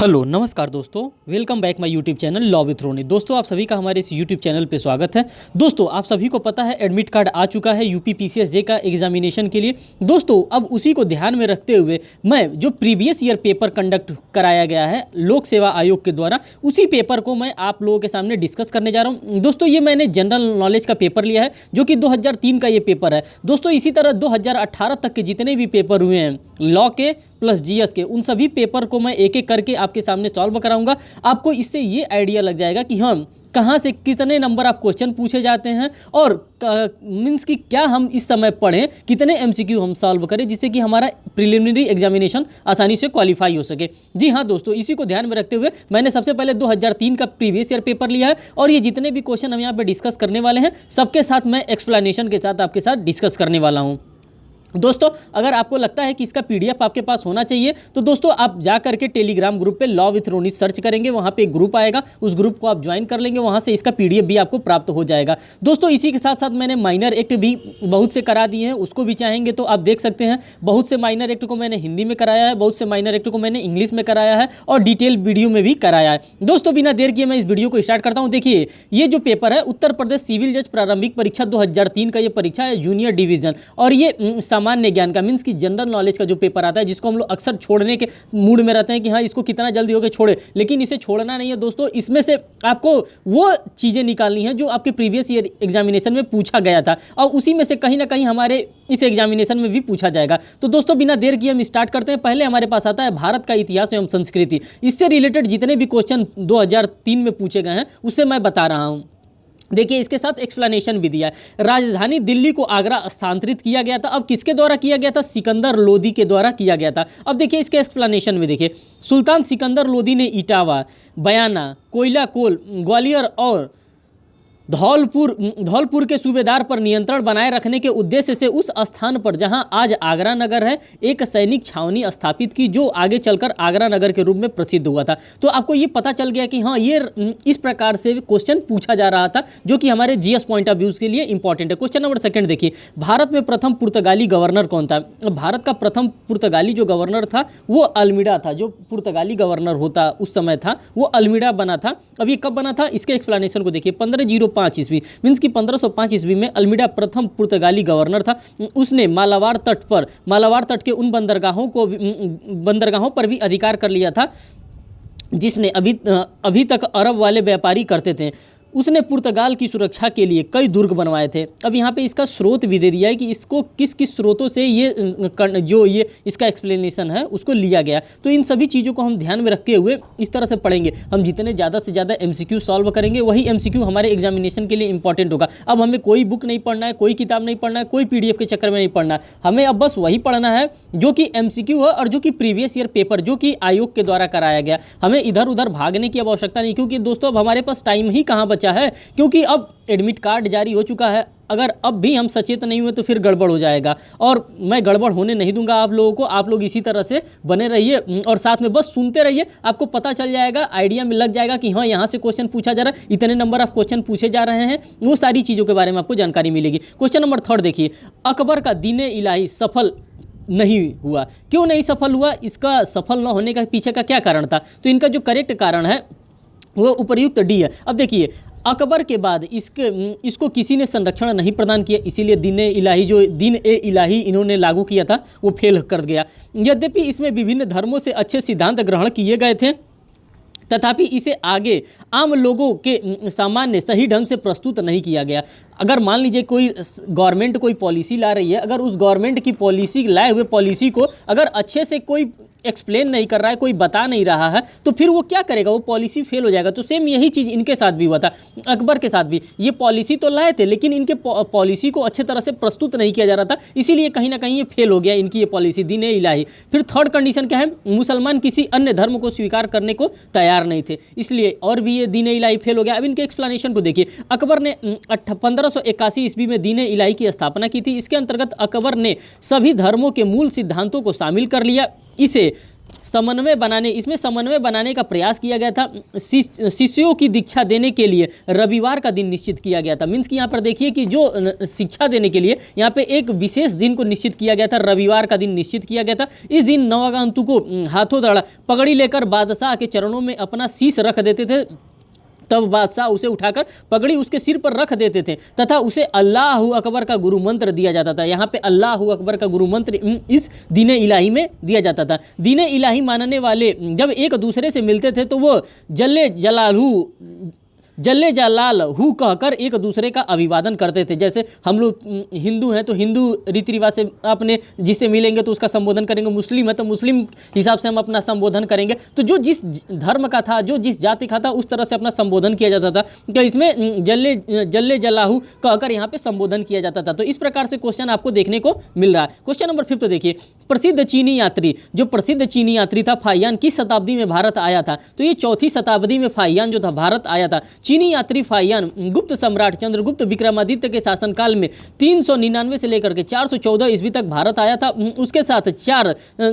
Hello नमस्कार दोस्तों, welcome back my YouTube channel law with Roni. दोस्तों आप सभी का हमारे इस यूट्यूब चैनल पे स्वागत है। दोस्तों आप सभी को पता है एडमिट कार्ड आ चुका है यूपी पीसीएस जे का एग्जामिनेशन के लिए। दोस्तों अब उसी को ध्यान में रखते हुए मैं जो प्रीवियस ईयर पेपर कंडक्ट कराया गया है लोक सेवा आयोग के द्वारा, उसी पेपर को मैं आप लोगों के सामने डिस्कस करने जा रहा हूँ। दोस्तों ये मैंने जनरल नॉलेज का पेपर लिया है जो कि 2003 का ये पेपर है। दोस्तों इसी तरह 2018 तक के जितने भी पेपर हुए हैं लॉ के प्लस जीएस के, उन सभी पेपर को मैं एक एक करके आपके सामने सॉल्व कराऊंगा। आपको इससे ये आइडिया लग जाएगा कि हम कहाँ से कितने नंबर आप क्वेश्चन पूछे जाते हैं और मीन्स कि क्या हम इस समय पढ़ें, कितने एमसीक्यू हम सॉल्व करें जिससे कि हमारा प्रिलिमिनरी एग्जामिनेशन आसानी से क्वालिफाई हो सके। जी हाँ दोस्तों, इसी को ध्यान में रखते हुए मैंने सबसे पहले 2003 का प्रीवियस ईयर पेपर लिया है और ये जितने भी क्वेश्चन हम यहाँ पे डिस्कस करने वाले हैं सबके साथ मैं एक्सप्लेनेशन के साथ आपके साथ डिस्कस करने वाला हूँ। दोस्तों अगर आपको लगता है कि इसका पीडीएफ आपके पास होना चाहिए तो दोस्तों आप जा करके टेलीग्राम ग्रुप पे लॉ विथ रोनी सर्च करेंगे, वहाँ पे एक ग्रुप आएगा, उस ग्रुप को आप ज्वाइन कर लेंगे, वहाँ से इसका पीडीएफ भी आपको प्राप्त हो जाएगा। दोस्तों इसी के साथ साथ मैंने माइनर एक्ट भी बहुत से करा दिए हैं, उसको भी चाहेंगे तो आप देख सकते हैं। बहुत से माइनर एक्ट को मैंने हिंदी में कराया है, बहुत से माइनर एक्ट को मैंने इंग्लिश में कराया है और डिटेल वीडियो में भी कराया है। दोस्तों बिना देर किए मैं इस वीडियो को स्टार्ट करता हूँ। देखिए ये जो पेपर है उत्तर प्रदेश सिविल जज प्रारंभिक परीक्षा 2003 का ये परीक्षा है, जूनियर डिवीजन, और ये सामान्य ज्ञान का मीन्स कि जनरल नॉलेज का जो पेपर आता है जिसको हम लोग अक्सर छोड़ने के मूड में रहते हैं कि हाँ इसको कितना जल्दी होकर छोड़े, लेकिन इसे छोड़ना नहीं है दोस्तों। इसमें से आपको वो चीज़ें निकालनी है जो आपके प्रीवियस ईयर एग्जामिनेशन में पूछा गया था और उसी में से कहीं ना कहीं हमारे इस एग्जामिनेशन में भी पूछा जाएगा। तो दोस्तों बिना देर किए हम स्टार्ट करते हैं। पहले हमारे पास आता है भारत का इतिहास एवं संस्कृति। इससे रिलेटेड जितने भी क्वेश्चन 2003 में पूछे गए हैं उससे मैं बता रहा हूँ। देखिए इसके साथ एक्सप्लेनेशन भी दिया है। राजधानी दिल्ली को आगरा स्थानांतरित किया गया था। अब किसके द्वारा किया गया था? सिकंदर लोदी के द्वारा किया गया था। अब देखिए इसके एक्सप्लेनेशन में देखिए, सुल्तान सिकंदर लोदी ने इटावा, बयाना, कोयला कोल, ग्वालियर और धौलपुर के सूबेदार पर नियंत्रण बनाए रखने के उद्देश्य से उस स्थान पर जहां आज आगरा नगर है एक सैनिक छावनी स्थापित की जो आगे चलकर आगरा नगर के रूप में प्रसिद्ध हुआ था। तो आपको ये पता चल गया कि हाँ ये इस प्रकार से क्वेश्चन पूछा जा रहा था जो कि हमारे जीएस पॉइंट ऑफ व्यूज के लिए इंपॉर्टेंट है। क्वेश्चन नंबर सेकंड देखिए, भारत में प्रथम पुर्तगाली गवर्नर कौन था? भारत का प्रथम पुर्तगाली जो गवर्नर था वो अल्मीडा था। जो पुर्तगाली गवर्नर होता उस समय था वो अल्मीडा बना था। अब ये कब बना था इसके एक्सप्लेनेशन को देखिए। 1505 ईस्वी मीन्स कि 1505 ईस्वी में अल्मीडा प्रथम पुर्तगाली गवर्नर था। उसने मालाबार तट के उन बंदरगाहों पर भी अधिकार कर लिया था जिसने अभी तक अरब वाले व्यापारी करते थे। उसने पुर्तगाल की सुरक्षा के लिए कई दुर्ग बनवाए थे। अब यहाँ पे इसका स्रोत भी दे दिया है कि इसको किस किस स्रोतों से ये इसका एक्सप्लेनेशन है उसको लिया गया। तो इन सभी चीज़ों को हम ध्यान में रखते हुए इस तरह से पढ़ेंगे। हम जितने ज़्यादा से ज़्यादा एमसीक्यू सॉल्व करेंगे वही एमसीक्यू हमारे एग्जामिनेशन के लिए इंपॉर्टेंट होगा। अब हमें कोई बुक नहीं पढ़ना है, कोई किताब नहीं पढ़ना है, कोई पीडीएफ के चक्कर में नहीं पढ़ना है। हमें अब बस वही पढ़ना है जो कि एमसीक्यू है और जो कि प्रीवियस ईयर पेपर जो कि आयोग के द्वारा कराया गया। हमें इधर उधर भागने की आवश्यकता नहीं, क्योंकि दोस्तों अब हमारे पास टाइम ही कहाँ बचा है, क्योंकि अब एडमिट कार्ड जारी हो चुका है। अगर अब भी हम सचेत नहीं हुए तो फिर गड़बड़ हो जाएगा और मैं गड़बड़ होने नहीं दूंगा आप लोगों को। आप लोग इसी तरह से बने रहिए और साथ में बस सुनते रहिए, आपको पता चल जाएगा, आइडिया में लग जाएगा कि हाँ यहाँ से क्वेश्चन पूछा जा रहा है, इतने नंबर ऑफ क्वेश्चन पूछे जा रहे हैं, वो सारी चीज़ों के बारे में आपको जानकारी मिलेगी। क्वेश्चन नंबर थर्ड देखिए, अकबर का दीन-ए इलाही सफल नहीं हुआ। क्यों नहीं सफल हुआ? इसका सफल न होने का पीछे का क्या कारण था? तो इनका जो करेक्ट कारण है वो उपर्युक्त डी है। अब देखिए अकबर के बाद इसको किसी ने संरक्षण नहीं प्रदान किया, इसीलिए दीन-ए-इलाही इन्होंने लागू किया था वो फेल कर गया। यद्यपि इसमें विभिन्न धर्मों से अच्छे सिद्धांत ग्रहण किए गए थे तथापि इसे आगे आम लोगों के सामान्य सही ढंग से प्रस्तुत नहीं किया गया। अगर मान लीजिए कोई गवर्नमेंट कोई पॉलिसी ला रही है, अगर उस गवर्नमेंट की पॉलिसी लाए हुए पॉलिसी को अगर अच्छे से कोई एक्सप्लेन नहीं कर रहा है, कोई बता नहीं रहा है, तो फिर वो क्या करेगा? वो पॉलिसी फेल हो जाएगा। तो सेम यही चीज़ इनके साथ भी हुआ था, अकबर के साथ भी। ये पॉलिसी तो लाए थे लेकिन इनके पॉलिसी को अच्छे तरह से प्रस्तुत नहीं किया जा रहा था, इसीलिए कहीं ना कहीं ये फेल हो गया इनकी ये पॉलिसी दीन-ए-इलाही। फिर थर्ड कंडीशन क्या है? मुसलमान किसी अन्य धर्म को स्वीकार करने को तैयार नहीं थे, इसलिए और भी ये दीन-ए-इलाही फेल हो गया। अब इनके एक्सप्लेनेशन को देखिए। अकबर ने 1581 ईस्वी में दीन-ए-इलाही की स्थापना की थी। इसके अंतर्गत अकबर ने सभी धर्मों के मूल सिद्धांतों को शामिल कर लिया। इसे इसमें समन्वय बनाने का प्रयास किया गया था। शिष्यों की दीक्षा देने के लिए रविवार का दिन निश्चित किया गया था। मीन्स कि यहाँ पर देखिए कि जो शिक्षा देने के लिए यहाँ पे एक विशेष दिन को निश्चित किया गया था, रविवार का दिन निश्चित किया गया था। इस दिन नवागंतुक को हाथों द्वारा पगड़ी लेकर बादशाह के चरणों में अपना शीश रख देते थे, तब बादशाह उसे उठाकर पगड़ी उसके सिर पर रख देते थे तथा उसे अल्लाहू अकबर का गुरु मंत्र दिया जाता था। यहाँ पे अल्लाहू अकबर का गुरु मंत्र इस दीने इलाही में दिया जाता था। दीने इलाही मानने वाले जब एक दूसरे से मिलते थे तो वो जल्ले जलाल हु कहकर एक दूसरे का अभिवादन करते थे। जैसे हम लोग हिंदू हैं तो हिंदू रीति रिवाज से अपने जिससे मिलेंगे तो उसका संबोधन करेंगे, मुस्लिम है तो मुस्लिम हिसाब से हम अपना संबोधन करेंगे। तो जो जिस धर्म का था, जो जिस जाति का था, उस तरह से अपना संबोधन किया जाता था। तो इसमें जल्ले जलाहू कहकर यहाँ पे संबोधन किया जाता था। तो इस प्रकार से क्वेश्चन आपको देखने को मिल रहा है। क्वेश्चन नंबर 5 देखिए, प्रसिद्ध चीनी यात्री था फाहियान किस शताब्दी में भारत आया था? तो ये 4वीं शताब्दी में फाहियान जो था भारत आया था। चीनी यात्री फाहियान गुप्त सम्राट चंद्रगुप्त विक्रमादित्य के शासनकाल में 399 से लेकर के 414 ईस्वी तक भारत आया था। उसके साथ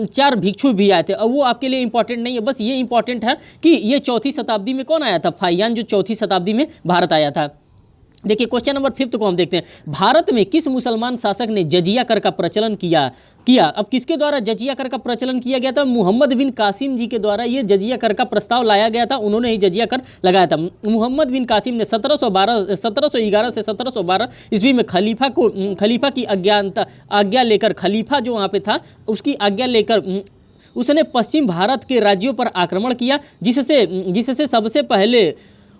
चार भिक्षु भी आए थे। अब वो आपके लिए इंपॉर्टेंट नहीं है, बस ये इंपॉर्टेंट है कि ये 4वीं शताब्दी में कौन आया था? फाहियान जो 4वीं शताब्दी में भारत आया था। देखिए क्वेश्चन नंबर 5 को हम देखते हैं। भारत में किस मुसलमान शासक ने जजिया कर का प्रचलन किया? अब किसके द्वारा जजिया कर का प्रचलन किया गया था? मोहम्मद बिन कासिम जी के द्वारा ये जजिया कर का प्रस्ताव लाया गया था। उन्होंने ही जजिया कर लगाया था। मोहम्मद बिन कासिम ने 1711 से 1712 ईस्वी में खलीफा की आज्ञा लेकर, खलीफा जो वहाँ पे था उसकी आज्ञा लेकर उसने पश्चिम भारत के राज्यों पर आक्रमण किया, जिससे सबसे पहले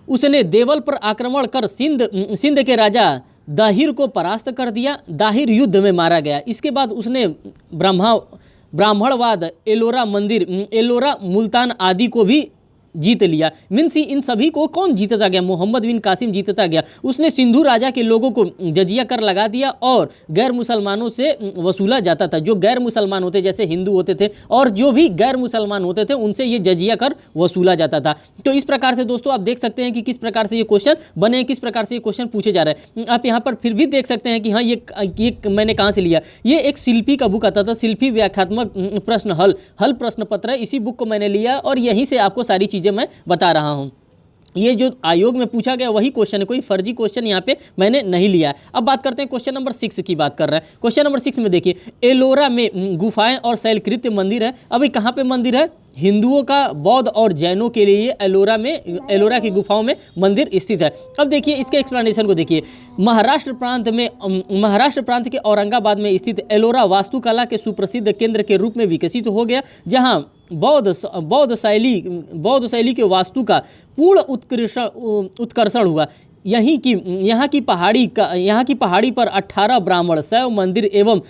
उसने देवल पर आक्रमण कर सिंध के राजा दाहिर को परास्त कर दिया। दाहिर युद्ध में मारा गया। इसके बाद उसने ब्राह्मणवाद, एलोरा, मुल्तान आदि को भी जीत लिया। मीन्स इन सभी को कौन जीतता गया? मोहम्मद बिन कासिम जीतता गया। उसने सिंधु राजा के लोगों को जजिया कर लगा दिया और गैर मुसलमानों से वसूला जाता था। जो गैर मुसलमान होते, जैसे हिंदू होते थे और जो भी गैर मुसलमान होते थे, उनसे ये जजिया कर वसूला जाता था। तो इस प्रकार से दोस्तों आप देख सकते हैं कि किस प्रकार से ये क्वेश्चन बने, किस प्रकार से ये क्वेश्चन पूछे जा रहे हैं। आप यहाँ पर फिर भी देख सकते हैं कि हाँ, ये मैंने कहाँ से लिया। ये एक शिल्पी का बुक आता था, शिल्पी व्याख्यात्मक प्रश्न हल प्रश्न पत्र है। इसी बुक को मैंने लिया और यहीं से आपको सारी चीज़ें मैं बता रहा हूं। ये जो आयोग में पूछा गया वही क्वेश्चन है, कोई फर्जी क्वेश्चन यहाँ पे मैंने नहीं लिया। अब बात करते हैं क्वेश्चन नंबर 6 की बात कर रहे हैं। क्वेश्चन नंबर 6 में देखिए, एलोरा में गुफाएं और शैलकृत्य मंदिर है। अभी कहाँ पे मंदिर है? हिंदुओं का, बौद्ध और जैनों के लिए एलोरा की गुफाओं में मंदिर स्थित है। अब देखिए इसके एक्सप्लेनेशन को देखिए। महाराष्ट्र प्रांत के औरंगाबाद में स्थित एलोरा वास्तुकला के सुप्रसिद्ध केंद्र के रूप में विकसित हो गया, जहां बौद्ध शैली के वास्तु का पूर्ण उत्कर्षण हुआ। यहाँ की पहाड़ी पर 18 ब्राह्मण शैव मंदिर एवं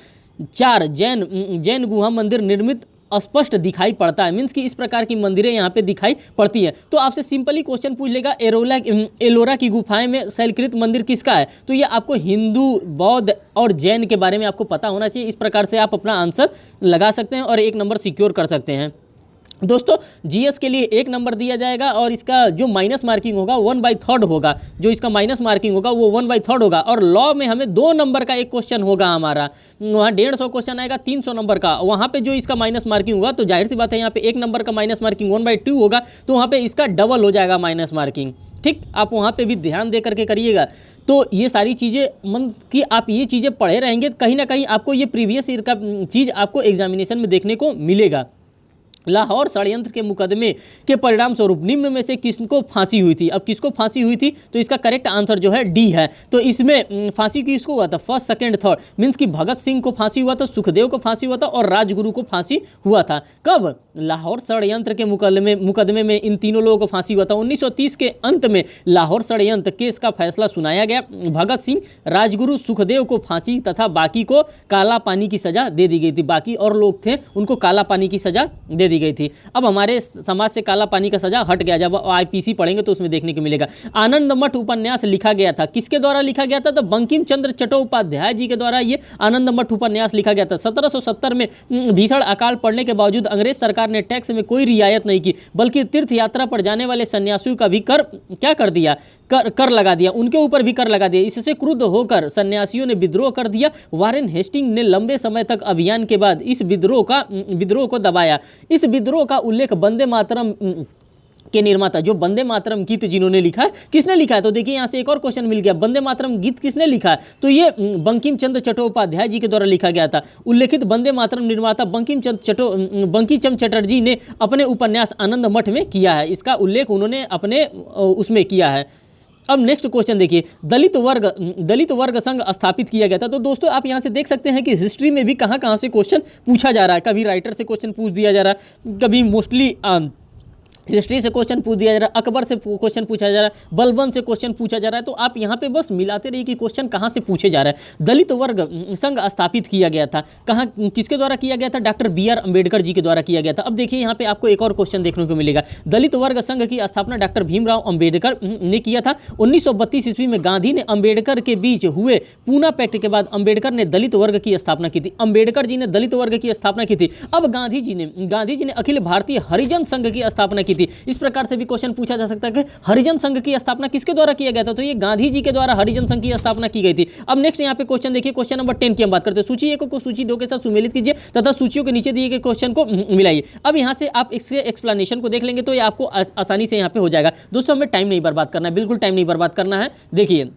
4 जैन गुहा मंदिर निर्मित स्पष्ट दिखाई पड़ता है। मीन्स कि इस प्रकार की मंदिरें यहाँ पे दिखाई पड़ती है। तो आपसे सिंपली क्वेश्चन पूछ लेगा, एलोरा की गुफाएं में शैलकृत मंदिर किसका है? तो ये आपको हिंदू, बौद्ध और जैन के बारे में आपको पता होना चाहिए। इस प्रकार से आप अपना आंसर लगा सकते हैं और 1 नंबर सिक्योर कर सकते हैं। दोस्तों जीएस के लिए 1 नंबर दिया जाएगा और इसका जो माइनस मार्किंग होगा 1/3 होगा। जो इसका माइनस मार्किंग होगा वो 1/3 होगा। और लॉ में हमें 2 नंबर का एक क्वेश्चन होगा हमारा, वहाँ 150 क्वेश्चन आएगा 300 नंबर का। वहाँ पे जो इसका माइनस मार्किंग होगा, तो जाहिर सी बात है यहाँ पे 1 नंबर का माइनस मार्किंग 1/2 होगा, तो वहाँ पे इसका डबल हो जाएगा माइनस मार्किंग। ठीक, आप वहाँ पे भी ध्यान दे करके करिएगा। तो ये सारी चीज़ें मन कि आप ये चीज़ें पढ़े रहेंगे, कहीं ना कहीं आपको ये प्रीवियस ईयर का चीज़ आपको एग्जामिनेशन में देखने को मिलेगा। लाहौर षड्यंत्र के मुकदमे के परिणाम स्वरूप निम्न में से किसको फांसी हुई थी? अब किसको फांसी हुई थी? तो इसका करेक्ट आंसर जो है डी है। तो इसमें फांसी किसको हुआ था? First, second, third. मीन्स कि भगत सिंह को फांसी हुआ था, सुखदेव को फांसी हुआ था और राजगुरु को फांसी हुआ था। कब? लाहौर षड्यंत्र के मुकदमे में इन तीनों लोगों को फांसी हुआ था। 1930 के अंत में लाहौर षड्यंत्र केस का फैसला सुनाया गया। भगत सिंह, राजगुरु, सुखदेव को फांसी तथा बाकी को काला पानी की सजा दे दी गई थी। बाकी और लोग थे, उनको काला पानी की सजा दे दी गई थी। अब हमारे समाज से काला पानी का सजा हट गया। जब आईपीसी पढ़ेंगे तो उसमें देखने को मिलेगा। आनंद मठ उपन्यास लिखा गया था, किसके द्वारा लिखा गया था? तो बंकिम चंद्र चट्टोपाध्याय जी के द्वारा ये आनंद मठ उपन्यास लिखा गया था। 1770 में भीषण अकाल पड़ने के बावजूद अंग्रेज सरकार ने टैक्स में कोई रियायत नहीं की, बल्कि तीर्थ यात्रा पर जाने वाले सन्यासियों का भी कर क्या कर दिया? कर लगा दिया, उनके ऊपर भी कर लगा दिया। इससे क्रुद्ध होकर सन्यासियों ने विद्रोह कर दिया। वारेन हेस्टिंग ने लंबे समय तक अभियान के बाद इस विद्रोह को दबाया। इस विद्रोह का उल्लेख वंदे मातरम के निर्माता, जो वंदे मातरम गीत जिन्होंने लिखा है, किसने लिखा है? तो देखिए यहाँ से एक और क्वेश्चन मिल गया, वंदे मातरम गीत किसने लिखा है? तो ये बंकिम चंद्र चट्टोपाध्याय जी के द्वारा लिखा गया था। उल्लेखित वंदे मातरम निर्माता बंकिम चंद्र चटर्जी ने अपने उपन्यास आनंद मठ में किया है। इसका उल्लेख उन्होंने अपने उसमें किया है। अब नेक्स्ट क्वेश्चन देखिए, दलित वर्ग संघ स्थापित किया गया था। तो दोस्तों आप यहाँ से देख सकते हैं कि हिस्ट्री में भी कहाँ से क्वेश्चन पूछा जा रहा है। कभी राइटर से क्वेश्चन पूछ दिया जा रहा है, कभी मोस्टली हिस्ट्री से क्वेश्चन पूछ दिया जा रहा है, अकबर से क्वेश्चन पूछा जा रहा है, बलबन से क्वेश्चन पूछा जा रहा है। तो आप यहाँ पे बस मिलाते रहिए कि क्वेश्चन कहाँ से पूछे जा रहा है। दलित वर्ग संघ स्थापित किया गया था, कहाँ, किसके द्वारा किया गया था? डॉक्टर BR अम्बेडकर जी के द्वारा किया गया था। अब देखिए यहाँ पे आपको एक और क्वेश्चन देखने को मिलेगा। दलित वर्ग संघ की स्थापना डॉक्टर भीमराव अम्बेडकर ने किया था। 1932 ईस्वी में गांधी ने अम्बेडकर के बीच हुए पूना पैक्ट के बाद अम्बेडकर ने दलित वर्ग की स्थापना की थी। अम्बेडकर जी ने दलित वर्ग की स्थापना की थी। अब गांधी जी ने अखिल भारतीय हरिजन संघ की स्थापना की थी। इस प्रकार से भी क्वेश्चन पूछा जा सकता है कि हरिजन संघ की स्थापना किसके द्वारा किया गया था? तो ये गांधी जी के द्वारा हरिजन संघ की स्थापना की गई थी। अब नेक्स्ट यहाँ पे क्वेश्चन देखिए, क्वेश्चन नंबर 10 की हम बात करते हैं। सूची 1 को सूची 2 के साथ सुमेलित कीजिए तथा सूचियों के नीचे दिए गए क्वेश्चन को मिलाइए। अब यहाँ से आप इसके एक्सप्लेनेशन को देख लेंगे तो ये आपको आसानी से यहाँ पे हो जाएगा। दोस्तों हमें टाइम नहीं बर्बाद करना है, बिल्कुल टाइम नहीं बर्बाद करना है। देखिए,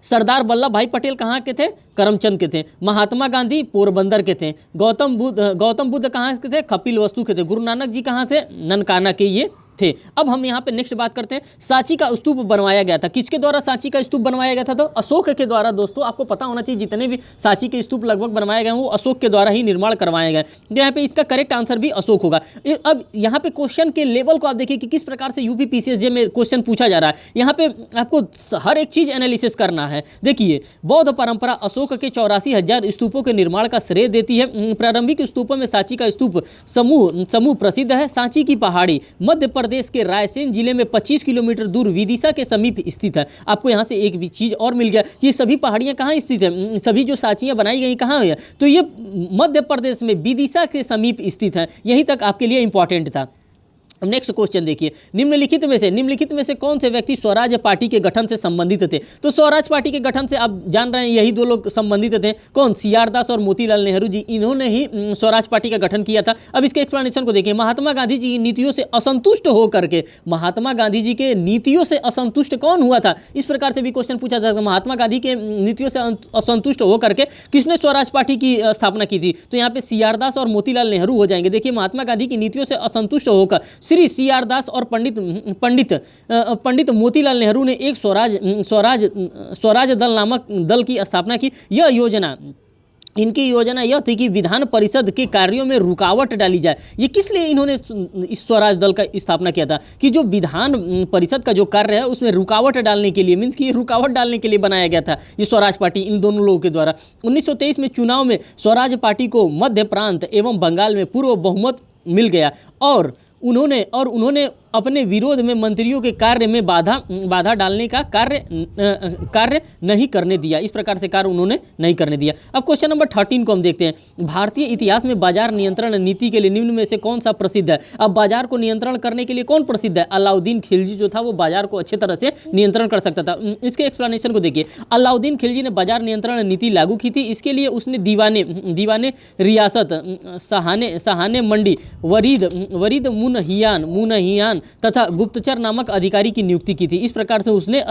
सरदार वल्लभ भाई पटेल कहाँ के थे? करमचंद के थे। महात्मा गांधी पोरबंदर के थे। गौतम बुद्ध कहाँ के थे? कपिलवस्तु के थे। गुरु नानक जी कहाँ थे? ननकाना के ये थे। अब हम यहाँ पे नेक्स्ट बात करते हैं, सांची का स्तूप बनवाया गया था। किसके द्वारा सांची का स्तूप बनवाया गया था? तो अशोक के द्वारा। दोस्तों आपको पता होना चाहिए जितने भी सांची के स्तूप लगभग बनवाए गए वो अशोक के द्वारा ही निर्माण करवाए गए। तो यहाँ पे इसका करेक्ट आंसर भी अशोक होगा। अब यहाँ पे क्वेश्चन के लेवल को आप देखिए कि किस प्रकार से यूपी PCSJ में क्वेश्चन पूछा जा रहा है। यहाँ पे आपको हर एक चीज एनालिसिस करना है। देखिए, बौद्ध परंपरा अशोक के 84,000 स्तूपों के निर्माण का श्रेय देती है। प्रारंभिक स्तूपों में सांची का स्तूप समूह प्रसिद्ध है। सांची की पहाड़ी मध्य प्रदेश के रायसेन जिले में 25 किलोमीटर दूर विदिशा के समीप स्थित है। आपको यहाँ से एक भी चीज और मिल गया कि सभी पहाड़ियाँ कहाँ स्थित है, सभी जो सांचियाँ बनाई गई कहाँ है? तो ये मध्य प्रदेश में विदिशा के समीप स्थित है। यहीं तक आपके लिए इंपॉर्टेंट था। नेक्स्ट क्वेश्चन देखिए, निम्नलिखित में से कौन से व्यक्ति स्वराज पार्टी के गठन से संबंधित थे? तो स्वराज पार्टी के गठन से आप जान रहे हैं यही दो लोग संबंधित थे। कौन? CR दास और मोतीलाल नेहरू जी, इन्होंने ही स्वराज पार्टी का गठन किया था। अब इसके एक्सप्लेनेशन को देखिए। महात्मा गांधी जी की नीतियों से असंतुष्ट होकर के, महात्मा गांधी जी के नीतियों से असंतुष्ट कौन हुआ था? इस प्रकार से भी क्वेश्चन पूछा जा सकता है। महात्मा गांधी के नीतियों से असंतुष्ट होकर के किसने स्वराज पार्टी की स्थापना की थी? तो यहाँ पे CR दास और मोतीलाल नेहरू हो जाएंगे। देखिए, महात्मा गांधी की नीतियों से असंतुष्ट होकर श्री CR दास और पंडित मोतीलाल नेहरू ने एक स्वराज दल नामक दल की स्थापना की। इनकी योजना यह थी कि विधान परिषद के कार्यों में रुकावट डाली जाए। ये किस लिए इन्होंने इस स्वराज दल का स्थापना किया था? कि जो विधान परिषद का जो कार्य है उसमें रुकावट डालने के लिए, मीन्स कि रुकावट डालने के लिए बनाया गया था ये स्वराज पार्टी इन दोनों लोगों के द्वारा। 1923 में चुनाव में स्वराज पार्टी को मध्य प्रांत एवं बंगाल में पूर्व बहुमत मिल गया और उन्होंने अपने विरोध में मंत्रियों के कार्य में बाधा डालने का कार्य नहीं करने दिया। इस प्रकार से कार्य उन्होंने नहीं करने दिया। अब क्वेश्चन नंबर 13 को हम देखते हैं। भारतीय इतिहास में बाजार नियंत्रण नीति के लिए निम्न में से कौन सा प्रसिद्ध है? अब बाजार को नियंत्रण करने के लिए कौन प्रसिद्ध है? अलाउद्दीन खिलजी जो था वो बाजार को अच्छे तरह से नियंत्रण कर सकता था। इसके एक्सप्लेनेशन को देखिए। अलाउद्दीन खिलजी ने बाजार नियंत्रण नीति लागू की थी। इसके लिए उसने दीवाने रियासत, सहाने मंडी, वरीद मुनहियान तथा गुप्तचर नामक अधिकारी की नियुक्ति की थी। इस प्रकार से उसने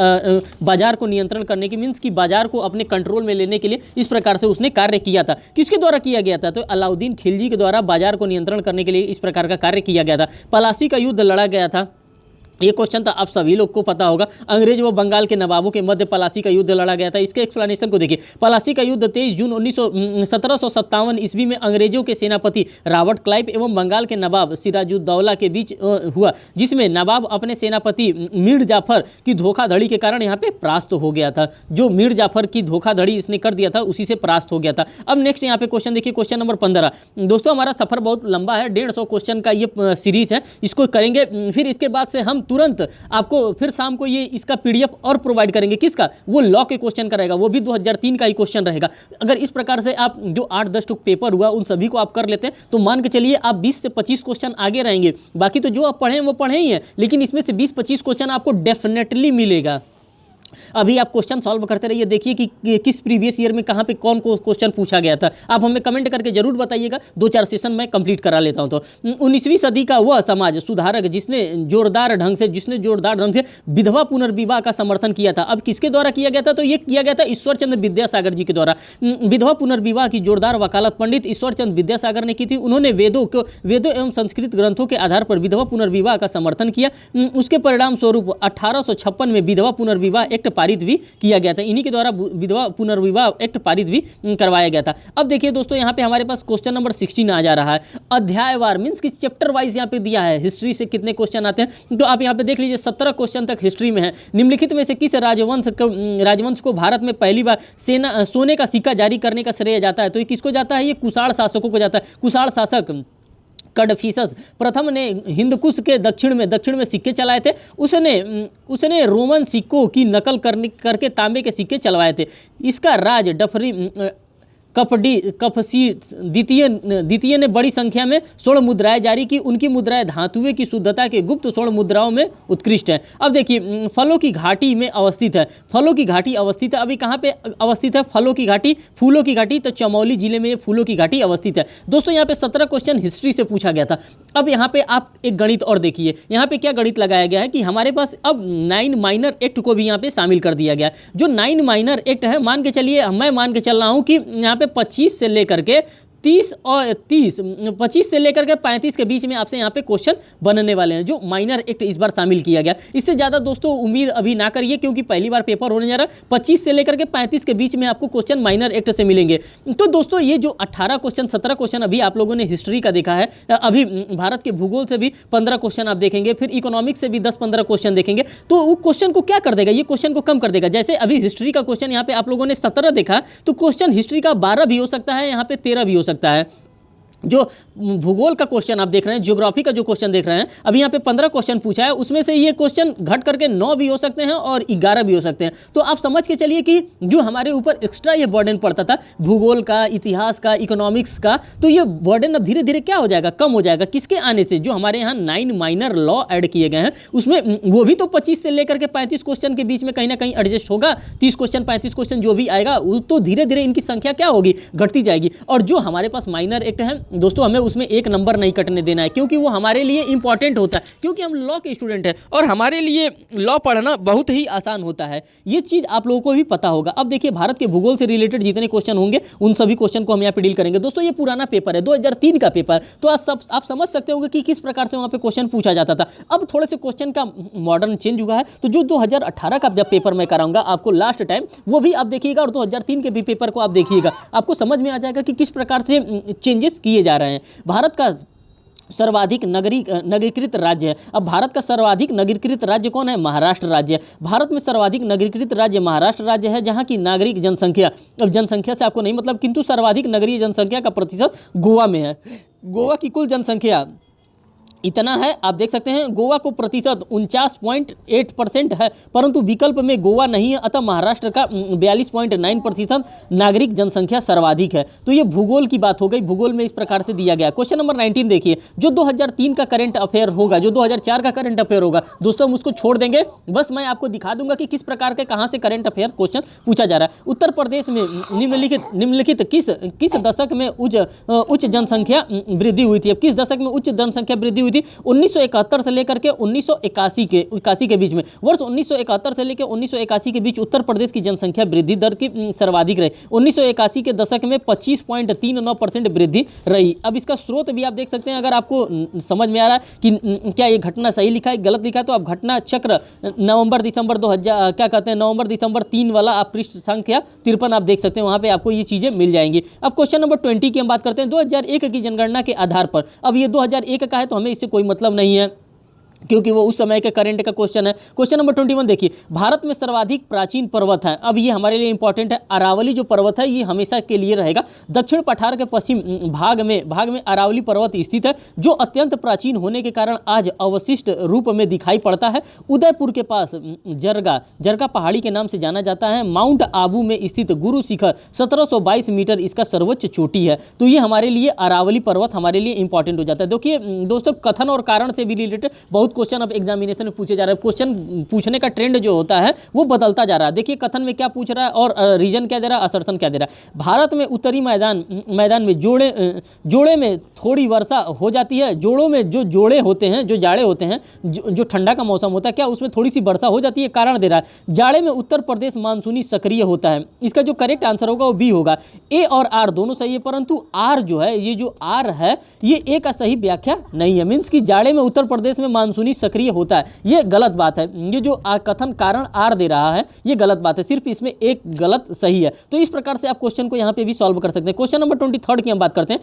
बाजार को नियंत्रण करने की, मीन्स कि बाजार को अपने कंट्रोल में लेने के लिए इस प्रकार से उसने कार्य किया था। किसके द्वारा किया गया था? तो अलाउद्दीन खिलजी के द्वारा बाजार को नियंत्रण करने के लिए इस प्रकार का कार्य किया गया था। प्लासी का युद्ध लड़ा गया था। ये क्वेश्चन तो आप सभी लोग को पता होगा। अंग्रेज व बंगाल के नवाबों के मध्य प्लासी का युद्ध लड़ा गया था। इसके एक्सप्लेनेशन को देखिए। प्लासी का युद्ध 23 जून 1757 ईस्वी में अंग्रेजों के सेनापति रॉबर्ट क्लाइव एवं बंगाल के नवाब सिराजुद्दौला के बीच हुआ, जिसमें नवाब अपने सेनापति मीर जाफर की धोखाधड़ी के कारण यहाँ पे परास्त हो गया था। जो मीर जाफर की धोखाधड़ी इसने कर दिया था उसी से परास्त हो गया था। अब नेक्स्ट यहाँ पे क्वेश्चन देखिए, क्वेश्चन नंबर 15। दोस्तों हमारा सफर बहुत लंबा है, 150 क्वेश्चन का ये सीरीज है, इसको करेंगे। फिर इसके बाद से हम तुरंत आपको फिर शाम को ये इसका PDF और प्रोवाइड करेंगे। किसका? वो लॉ के क्वेश्चन का रहेगा, वो भी 2003 का ही क्वेश्चन रहेगा। अगर इस प्रकार से आप जो 8-10 टुक पेपर हुआ उन सभी को आप कर लेते हैं तो मान के चलिए आप 20 से 25 क्वेश्चन आगे रहेंगे। बाकी तो जो आप पढ़े हैं वो पढ़े ही हैं, लेकिन इसमें से 20-25 क्वेश्चन आपको डेफिनेटली मिलेगा। अभी आप क्वेश्चन सॉल्व करते रहिए, देखिए कि किस प्रीवियस ईयर में कहाँ पे कौन क्वेश्चन पूछा गया था। आप हमें कमेंट करके जरूर बताइएगा, 2-4 सेशन मैं कंप्लीट करा लेता हूँ। तो 19वीं सदी का वह समाज सुधारक जिसने जोरदार ढंग से विधवा पुनर्विवाह का समर्थन किया था। अब किसके द्वारा किया गया था? तो ये किया गया था ईश्वरचंद्र विद्यासागर जी के द्वारा। विधवा पुनर्विवाह की जोरदार वकालत पंडित ईश्वरचंद्र विद्यासागर ने की थी। उन्होंने वेदों एवं संस्कृत ग्रंथों के आधार पर विधवा पुनर्विवाह का समर्थन किया। उसके परिणाम स्वरूप 1856 में विधवा पुनर्विवाह एक्ट पारित भी किया गया था। इन्हीं के द्वारा विधवा पुनर्विवाह एक्ट पारित भी करवाया गया था। अब देखिए दोस्तों, यहाँ पे हमारे पास क्वेश्चन नंबर 16 आ जा रहा है। अध्यायवार मींस कि चैप्टर वाइज यहाँ पे दिया है हिस्ट्री से कितने क्वेश्चन आते हैं, तो आप यहाँ पे देख लीजिए 17 क्वेश्चन तक हिस्ट्री में है। निम्नलिखित में से किस राजवंश को भारत में पहली बार सोने का सिक्का जारी करने का श्रेय जाता है? तो ये किसको जाता है? ये कुषाण शासकों को जाता है। कुषाण शासक कड़फिसस प्रथम ने हिंदकुश के दक्षिण में सिक्के चलाए थे। उसने रोमन सिक्कों की नकल करके तांबे के सिक्के चलवाए थे। इसका राज कफसी द्वितीय ने बड़ी संख्या में स्वर्ण मुद्राएं जारी की। उनकी मुद्राएं धातुएं की शुद्धता के गुप्त स्वर्ण मुद्राओं में उत्कृष्ट है। अब देखिए, फलों की घाटी में अवस्थित है। फलों की घाटी अवस्थित है। अभी कहाँ पे अवस्थित है फलों की घाटी? फूलों की घाटी। तो चमोली जिले में ये फूलों की घाटी अवस्थित है। दोस्तों यहाँ पे 17 क्वेश्चन हिस्ट्री से पूछा गया था। अब यहाँ पे आप एक गणित और देखिए, यहाँ पे क्या गणित लगाया गया है कि हमारे पास अब 9 माइनर एक्ट को भी यहाँ पे शामिल कर दिया गया है। जो 9 माइनर एक्ट है, मान के चलिए, मैं मान के चल रहा हूँ कि यहाँ 25 से लेकर के 25 से लेकर के 35 के बीच में आपसे यहाँ पे क्वेश्चन बनने वाले हैं, जो माइनर एक्ट इस बार शामिल किया गया। इससे ज़्यादा दोस्तों उम्मीद अभी ना करिए, क्योंकि पहली बार पेपर होने जा रहा है। 25 से लेकर के 35 के बीच में आपको क्वेश्चन माइनर एक्ट से मिलेंगे। तो दोस्तों ये जो 18 क्वेश्चन 17 क्वेश्चन अभी आप लोगों ने हिस्ट्री का देखा है, अभी भारत के भूगोल से भी 15 क्वेश्चन आप देखेंगे, फिर इकोनॉमिक्स से भी 10-15 क्वेश्चन देखेंगे। तो वो क्वेश्चन को क्या कर देगा? ये क्वेश्चन को कम कर देगा। जैसे अभी हिस्ट्री का क्वेश्चन यहाँ पे आप लोगों ने 17 देखा, तो क्वेश्चन हिस्ट्री का 12 भी हो सकता है, यहाँ पे 13 भी हो सकता है। जो भूगोल का क्वेश्चन आप देख रहे हैं, ज्योग्राफी का जो क्वेश्चन देख रहे हैं, अभी यहाँ पे 15 क्वेश्चन पूछा है, उसमें से ये क्वेश्चन घट करके 9 भी हो सकते हैं और 11 भी हो सकते हैं। तो आप समझ के चलिए कि जो हमारे ऊपर एक्स्ट्रा ये बर्डन पड़ता था भूगोल का, इतिहास का, इकोनॉमिक्स का, तो ये बर्डन अब धीरे धीरे क्या हो जाएगा? कम हो जाएगा। किसके आने से? जो हमारे यहाँ 9 माइनर लॉ ऐड किए गए हैं, उसमें वो भी तो 25 से लेकर के 35 क्वेश्चन के बीच में कहीं ना कहीं एडजस्ट होगा। 30 क्वेश्चन 35 क्वेश्चन जो भी आएगा, तो धीरे धीरे इनकी संख्या क्या होगी? घटती जाएगी। और जो हमारे पास माइनर एक्ट है दोस्तों, हमें उसमें एक नंबर नहीं कटने देना है, क्योंकि वो हमारे लिए इंपॉर्टेंट होता है, क्योंकि हम लॉ के स्टूडेंट हैं और हमारे लिए लॉ पढ़ना बहुत ही आसान होता है। ये चीज़ आप लोगों को भी पता होगा। अब देखिए, भारत के भूगोल से रिलेटेड जितने क्वेश्चन होंगे उन सभी क्वेश्चन को हम यहाँ पे डील करेंगे। दोस्तों ये पुराना पेपर है, 2003 का पेपर, तो आप समझ सकते होंगे कि किस प्रकार से वहाँ पे क्वेश्चन पूछा जाता था। अब थोड़े से क्वेश्चन का मॉडर्न चेंज हुआ है। तो जो 2018 का जब पेपर मैं कराऊंगा आपको लास्ट टाइम, वो भी आप देखिएगा, और 2003 के भी पेपर को आप देखिएगा, आपको समझ में आ जाएगा कि किस प्रकार से चेंजेस किए जा रहे हैं। भारत का सर्वाधिक नगरीकृत राज्य है। अब भारत का सर्वाधिक नगरीकृत राज्य कौन है? महाराष्ट्र राज्य है। भारत में सर्वाधिक नगरीकृत राज्य महाराष्ट्र राज्य है, जहां की नागरिक जनसंख्या, अब जनसंख्या से आपको नहीं मतलब, किंतु सर्वाधिक नगरीय जनसंख्या का प्रतिशत गोवा में है। गोवा की कुल जनसंख्या इतना है, आप देख सकते हैं, गोवा को प्रतिशत 49.8% है, परंतु विकल्प में गोवा नहीं है, अतः महाराष्ट्र का 42.9% नागरिक जनसंख्या सर्वाधिक है। तो ये भूगोल की बात हो गई, भूगोल में इस प्रकार से दिया गया। क्वेश्चन नंबर 19 देखिए, जो 2003 का करंट अफेयर होगा, जो 2004 का करंट अफेयर होगा, दोस्तों हम उसको छोड़ देंगे, बस मैं आपको दिखा दूंगा कि किस प्रकार के कहाँ से करंट अफेयर क्वेश्चन पूछा जा रहा है। उत्तर प्रदेश में निम्नलिखित किस दशक में उच्च जनसंख्या वृद्धि हुई थी? अब किस दशक में उच्च जनसंख्या वृद्धि हुई थी? 1971 से लेकर के 1981 के बीच में, वर्ष 1971 से लेकर 1981 के बीच उत्तर प्रदेश की जनसंख्या वृद्धि दर की सर्वाधिक रही। 1981 के दशक में 25.39% वृद्धि रही। अब इसका स्रोत भी आप देख सकते हैं, अगर आपको समझ में आ रहा है कि क्या ये घटना सही लिखा है गलत लिखा है, तो आप घटना चक्र नवंबर दिसंबर 3 वाला आप पृष्ठ संख्या 53 आप देख सकते हैं, वहाँ पे आपको ये चीज़ें मिल जाएंगी। अब क्वेश्चन नंबर 20 की हम बात करते हैं। 2001 की जनगणना के आधार पर, अब ये 2001 का है तो हमें इससे कोई मतलब नहीं है, क्योंकि वो उस समय के करंट का क्वेश्चन है। क्वेश्चन नंबर 21 देखिए, भारत में सर्वाधिक प्राचीन पर्वत है। अब ये हमारे लिए इंपॉर्टेंट है। अरावली जो पर्वत है ये हमेशा के लिए रहेगा। दक्षिण पठार के पश्चिम भाग में अरावली पर्वत स्थित है, जो अत्यंत प्राचीन होने के कारण आज अवशिष्ट रूप में दिखाई पड़ता है। उदयपुर के पास जरगा पहाड़ी के नाम से जाना जाता है। माउंट आबू में स्थित गुरु शिखर 1722 मीटर इसका सर्वोच्च चोटी है। तो ये हमारे लिए अरावली पर्वत हमारे लिए इंपॉर्टेंट हो जाता है। देखिए दोस्तों, कथन और कारण से भी रिलेटेड बहुत क्वेश्चन अब एग्जामिनेशन में पूछे जा रहे हैं। क्वेश्चन पूछने का ट्रेंड जो होता है वो बदलता जा रहा है। देखिए कथन में क्या पूछ रहा है और रीजन क्या दे रहा है, असर्शन क्या दे रहा है। भारत में उत्तरी मैदान में जोड़े में थोड़ी वर्षा हो जाती है। जोड़ों में जो जोड़े होते हैं, जो जाड़े होते हैं, जो ठंडा का मौसम होता है, क्या उसमें थोड़ी सी वर्षा हो जाती है। कारण दे रहा है, जाड़े में उत्तर प्रदेश मानसूनी सक्रिय होता है। इसका जो करेक्ट आंसर होगा वो बी होगा। ए और आर दोनों सही है, परंतु आर जो है, ये जो आर है ये ए का सही व्याख्या नहीं है। मीन्स कि जाड़े में उत्तर प्रदेश में मानसूनी सक्रिय होता है, ये गलत बात है। ये जो कथन कारण आर दे रहा है ये गलत बात है, सिर्फ इसमें एक गलत सही है। तो इस प्रकार से आप क्वेश्चन को यहां पे भी सॉल्व कर सकते हैं। क्वेश्चन नंबर 23 की हम बात करते हैं।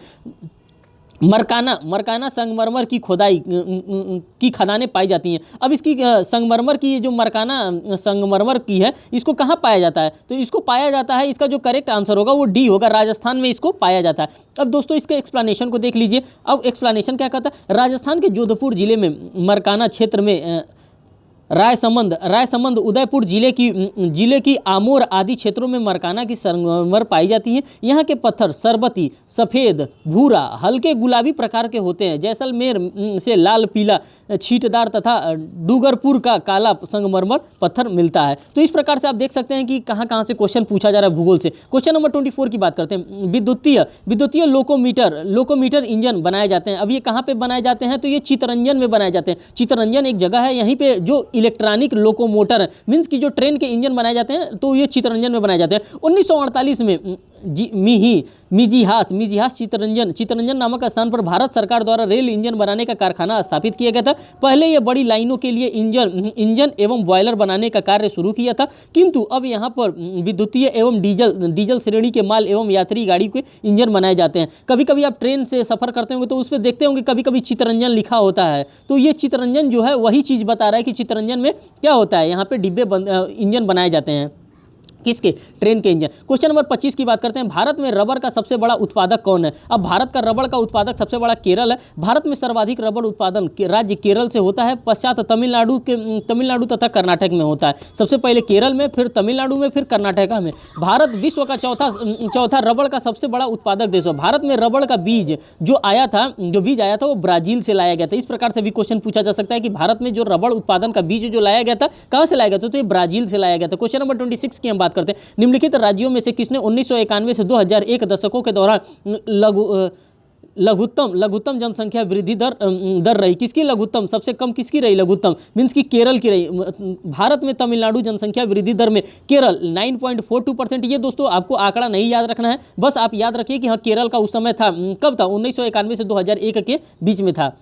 मरकाना संगमरमर की खोदाई की खदानें पाई जाती हैं। अब इसकी संगमरमर की जो मरकाना संगमरमर की है इसको कहाँ पाया जाता है, तो इसको पाया जाता है, इसका जो करेक्ट आंसर होगा वो डी होगा, राजस्थान में इसको पाया जाता है। अब दोस्तों इसके एक्सप्लेनेशन को देख लीजिए। अब एक्सप्लेनेशन क्या कहता है, राजस्थान के जोधपुर जिले में मरकाना क्षेत्र में रायसमंद उदयपुर जिले की आमोर आदि क्षेत्रों में मरकाना की संगमरमर पाई जाती है। यहाँ के पत्थर सरबती, सफ़ेद, भूरा, हल्के गुलाबी प्रकार के होते हैं। जैसलमेर से लाल पीला छींटदार तथा डूंगरपुर का काला संगमरमर पत्थर मिलता है। तो इस प्रकार से आप देख सकते हैं कि कहाँ कहाँ से क्वेश्चन पूछा जा रहा है भूगोल से। क्वेश्चन नंबर 24 की बात करते हैं। विद्युतीय लोकोमीटर इंजन बनाए जाते हैं। अब ये कहाँ पे बनाए जाते हैं, तो ये चितरंजन में बनाए जाते हैं। चितरंजन एक जगह है, यहीं पे जो इलेक्ट्रॉनिक लोकोमोटर मीन्स की जो ट्रेन के इंजन बनाए जाते हैं तो ये चितरंजन में बनाए जाते हैं। 1948 में मिजिहास चितरंजन नामक स्थान पर भारत सरकार द्वारा रेल इंजन बनाने का कारखाना स्थापित किया गया था। पहले ये बड़ी लाइनों के लिए इंजन एवं बॉयलर बनाने का कार्य शुरू किया था, किंतु अब यहाँ पर विद्युतीय एवं डीजल श्रेणी के माल एवं यात्री गाड़ी के इंजन बनाए जाते हैं। कभी कभी आप ट्रेन से सफर करते होंगे तो उस पर देखते होंगे कभी कभी चितरंजन लिखा होता है। तो ये चितरंजन जो है वही चीज़ बता रहा है कि चितरंजन में क्या होता है, यहाँ पे डिब्बे इंजन बनाए जाते हैं। किसके, ट्रेन के इंजन। क्वेश्चन नंबर 25 की बात करते हैं। भारत में रबर का सबसे बड़ा उत्पादक कौन है। अब भारत का रबर का उत्पादक सबसे बड़ा केरल है। भारत में सर्वाधिक रबर उत्पादन राज्य केरल से होता है, पश्चात तमिलनाडु तथा कर्नाटक में होता है। सबसे पहले केरल में, फिर तमिलनाडु में, फिर कर्नाटक में। भारत विश्व का चौथा रबर का सबसे बड़ा उत्पादक देश है। भारत में रबर का बीज जो आया था वो ब्राजील से लाया गया था। इस प्रकार से भी क्वेश्चन पूछा जा सकता है कि भारत में जो रबर उत्पादन का बीज जो लाया गया था कहाँ से लाया गया था, तो ये ब्राजील से लाया गया था। क्वेश्चन नंबर 26 की हम बात करते हैं। निम्नलिखित राज्यों में से किसने 1991 से 2001 दशकों के दौरान लघुत्तम जनसंख्या वृद्धि दर रही। किसकी लघुत्तम, सबसे कम किसकी रही लघुत्तम, मीन्स की केरल की रही। भारत में तमिलनाडु जनसंख्या वृद्धि दर में केरल 9.42%। ये दोस्तों आपको आंकड़ा नहीं याद रखना है, बस आप याद रखिए कि हाँ केरल का उस समय था, कब था, 1991 से 2001 के बीच में था।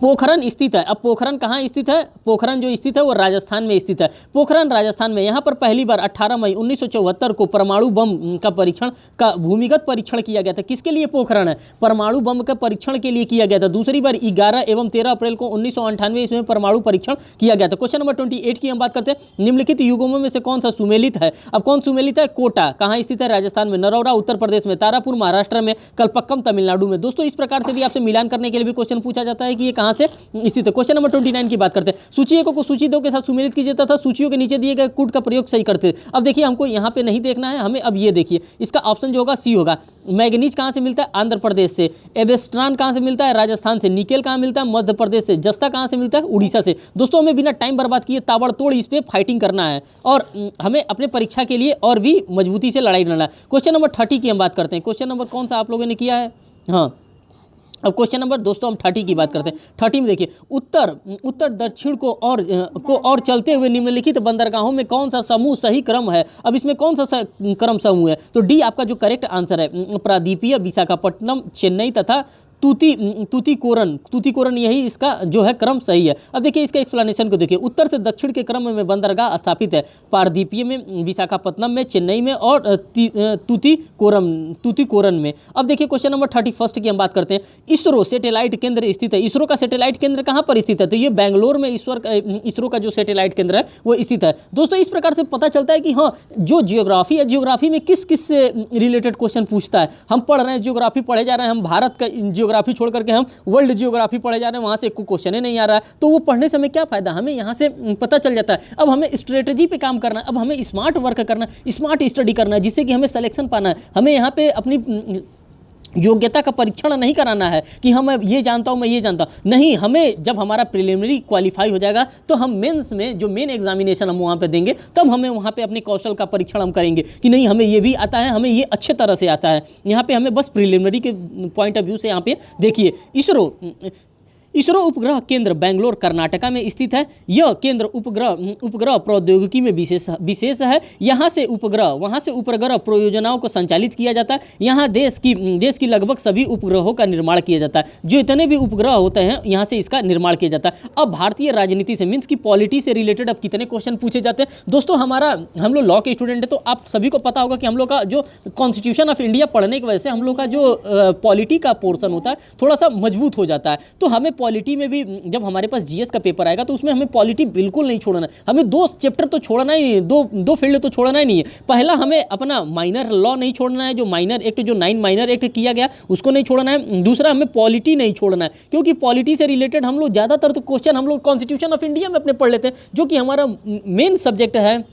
पोखरन स्थित है। अब पोखरन कहाँ स्थित है, पोखरन जो स्थित है वो राजस्थान में स्थित है। पोखरन राजस्थान में, यहाँ पर पहली बार 18 मई 1974 को परमाणु बम का भूमिगत परीक्षण किया गया था। किसके लिए पोखरन है, परमाणु बम का परीक्षण के लिए किया गया था। दूसरी बार 11 एवं 13 अप्रैल को 1998 इसमें परमाणु परीक्षण किया गया था। क्वेश्चन नंबर 28 की हम बात करते हैं। निम्नलिखित युगमों में से कौन सा सुमेलित है। अब कौन सुमेलित है, कोटा कहाँ स्थित है, राजस्थान में, नरौरा उत्तर प्रदेश में, तारापुर महाराष्ट्र में, कलपक्कम तमिलनाडु में। दोस्तों इस प्रकार से भी आपसे मिलान करने के लिए भी क्वेश्चन पूछा जाता है कि ये कहाँ से स्थित है। क्वेश्चन नंबर 29 की बात करते हैं। सूचियों को सूची 2 के साथ सुमेलित कीजिए तथा सूचियों के नीचे दिए गए कूट का प्रयोग सही करते। अब देखिए हमको यहाँ पे नहीं देखना है, हमें अब ये देखिए इसका ऑप्शन जो होगा सी होगा। मैग्नीज कहाँ से मिलता है, आंध्र प्रदेश से। एबेस्ट्रान कहाँ से मिलता है, राजस्थान से। निकेल कहाँ मिलता है, मध्य प्रदेश से। जस्ता कहाँ से मिलता है, उड़ीसा से। दोस्तों हमें बिना टाइम बर्बाद किए ताबड़तोड़ इस पर फाइटिंग करना है और हमें अपने परीक्षा के लिए और भी मजबूती से लड़ाई लड़ना है। क्वेश्चन नंबर 30 की हम बात करते हैं। क्वेश्चन नंबर कौन सा आप लोगों ने किया है, हाँ अब क्वेश्चन नंबर दोस्तों हम 30 की बात करते हैं। 30 में देखिए उत्तर दक्षिण को और चलते हुए निम्नलिखित बंदरगाहों में कौन सा समूह सही क्रम है। अब इसमें कौन सा क्रम समूह है, तो डी आपका जो करेक्ट आंसर है। प्रादीपीय, विशाखापट्टनम, चेन्नई तथा तूतीकोरन यही इसका जो है क्रम सही है। अब देखिए इसका एक्सप्लेनेशन को देखिए, उत्तर से दक्षिण के क्रम में बंदरगाह स्थापित है पारदीपीय में, विशाखापत्तनम में, चेन्नई में और तूतीकोरन में। अब देखिए क्वेश्चन नंबर 31 की हम बात करते हैं। इसरो सैटेलाइट केंद्र स्थित है, इसरो का सैटेलाइट केंद्र कहाँ पर स्थित है? तो ये बेंगलोर में इसरो का जो सैटेलाइट केंद्र है वो स्थित है। दोस्तों इस प्रकार से पता चलता है कि हाँ, जो जियोग्राफी है, जियोग्राफी में किस किस से रिलेटेड क्वेश्चन पूछता है। हम पढ़ रहे हैं, जियोग्राफी पढ़े जा रहे हैं, हम भारत का जियोग्राफी छोड़ करके हम वर्ल्ड जियोग्राफी पढ़े जा रहे हैं, वहाँ से कोई क्वेश्चन ही नहीं आ रहा है, तो वो पढ़ने से हमें क्या फायदा, हमें यहाँ से पता चल जाता है। अब हमें स्ट्रेटजी पे काम करना है, अब हमें स्मार्ट वर्क करना है, स्मार्ट स्टडी करना है, जिससे कि हमें सिलेक्शन पाना है। हमें यहाँ पे अपनी योग्यता का परीक्षण नहीं कराना है कि हम ये जानता हूँ, मैं ये जानता हूँ, नहीं। हमें जब हमारा प्रिलिमिनरी क्वालिफाई हो जाएगा तो हम मेंस में जो मेन एग्जामिनेशन हम वहाँ पे देंगे, तब हमें वहाँ पे अपने कौशल का परीक्षण हम करेंगे कि नहीं हमें ये भी आता है, हमें ये अच्छे तरह से आता है। यहाँ पे हमें बस प्रिलिमिनरी के पॉइंट ऑफ व्यू से यहाँ पे देखिए, इसरो उपग्रह केंद्र बेंगलोर कर्नाटका में स्थित है। यह केंद्र उपग्रह प्रौद्योगिकी में विशेष है। यहाँ से उपग्रह परियोजनाओं को संचालित किया जाता है। यहाँ देश की लगभग सभी उपग्रहों का निर्माण किया जाता है। जो इतने भी उपग्रह होते हैं यहाँ से इसका निर्माण किया जाता है। अब भारतीय राजनीति से मीन्स की पॉलिटी से रिलेटेड अब कितने क्वेश्चन पूछे जाते हैं दोस्तों। हम लोग लॉ के स्टूडेंट है, तो आप सभी को पता होगा कि हम लोग का जो कॉन्स्टिट्यूशन ऑफ इंडिया पढ़ने की वजह से हम लोग का जो पॉलिटी का पोर्शन होता है थोड़ा सा मजबूत हो जाता है। तो हमें पॉलिटी में भी जब हमारे पास जीएस का पेपर आएगा तो उसमें हमें पॉलिटी बिल्कुल नहीं छोड़ना है। हमें 2 चैप्टर तो छोड़ना ही नहीं, दो फील्ड तो छोड़ना ही नहीं है। पहला हमें अपना माइनर लॉ नहीं छोड़ना है, जो माइनर एक्ट, जो 9 माइनर एक्ट किया गया उसको नहीं छोड़ना है। दूसरा हमें पॉलिटी नहीं छोड़ना है, क्योंकि पॉलिटी से रिलेटेड हम लोग ज़्यादातर तो क्वेश्चन हम लोग कॉन्स्टिट्यूशन ऑफ इंडिया में अपने पढ़ लेते हैं, जो कि हमारा मेन सब्जेक्ट है।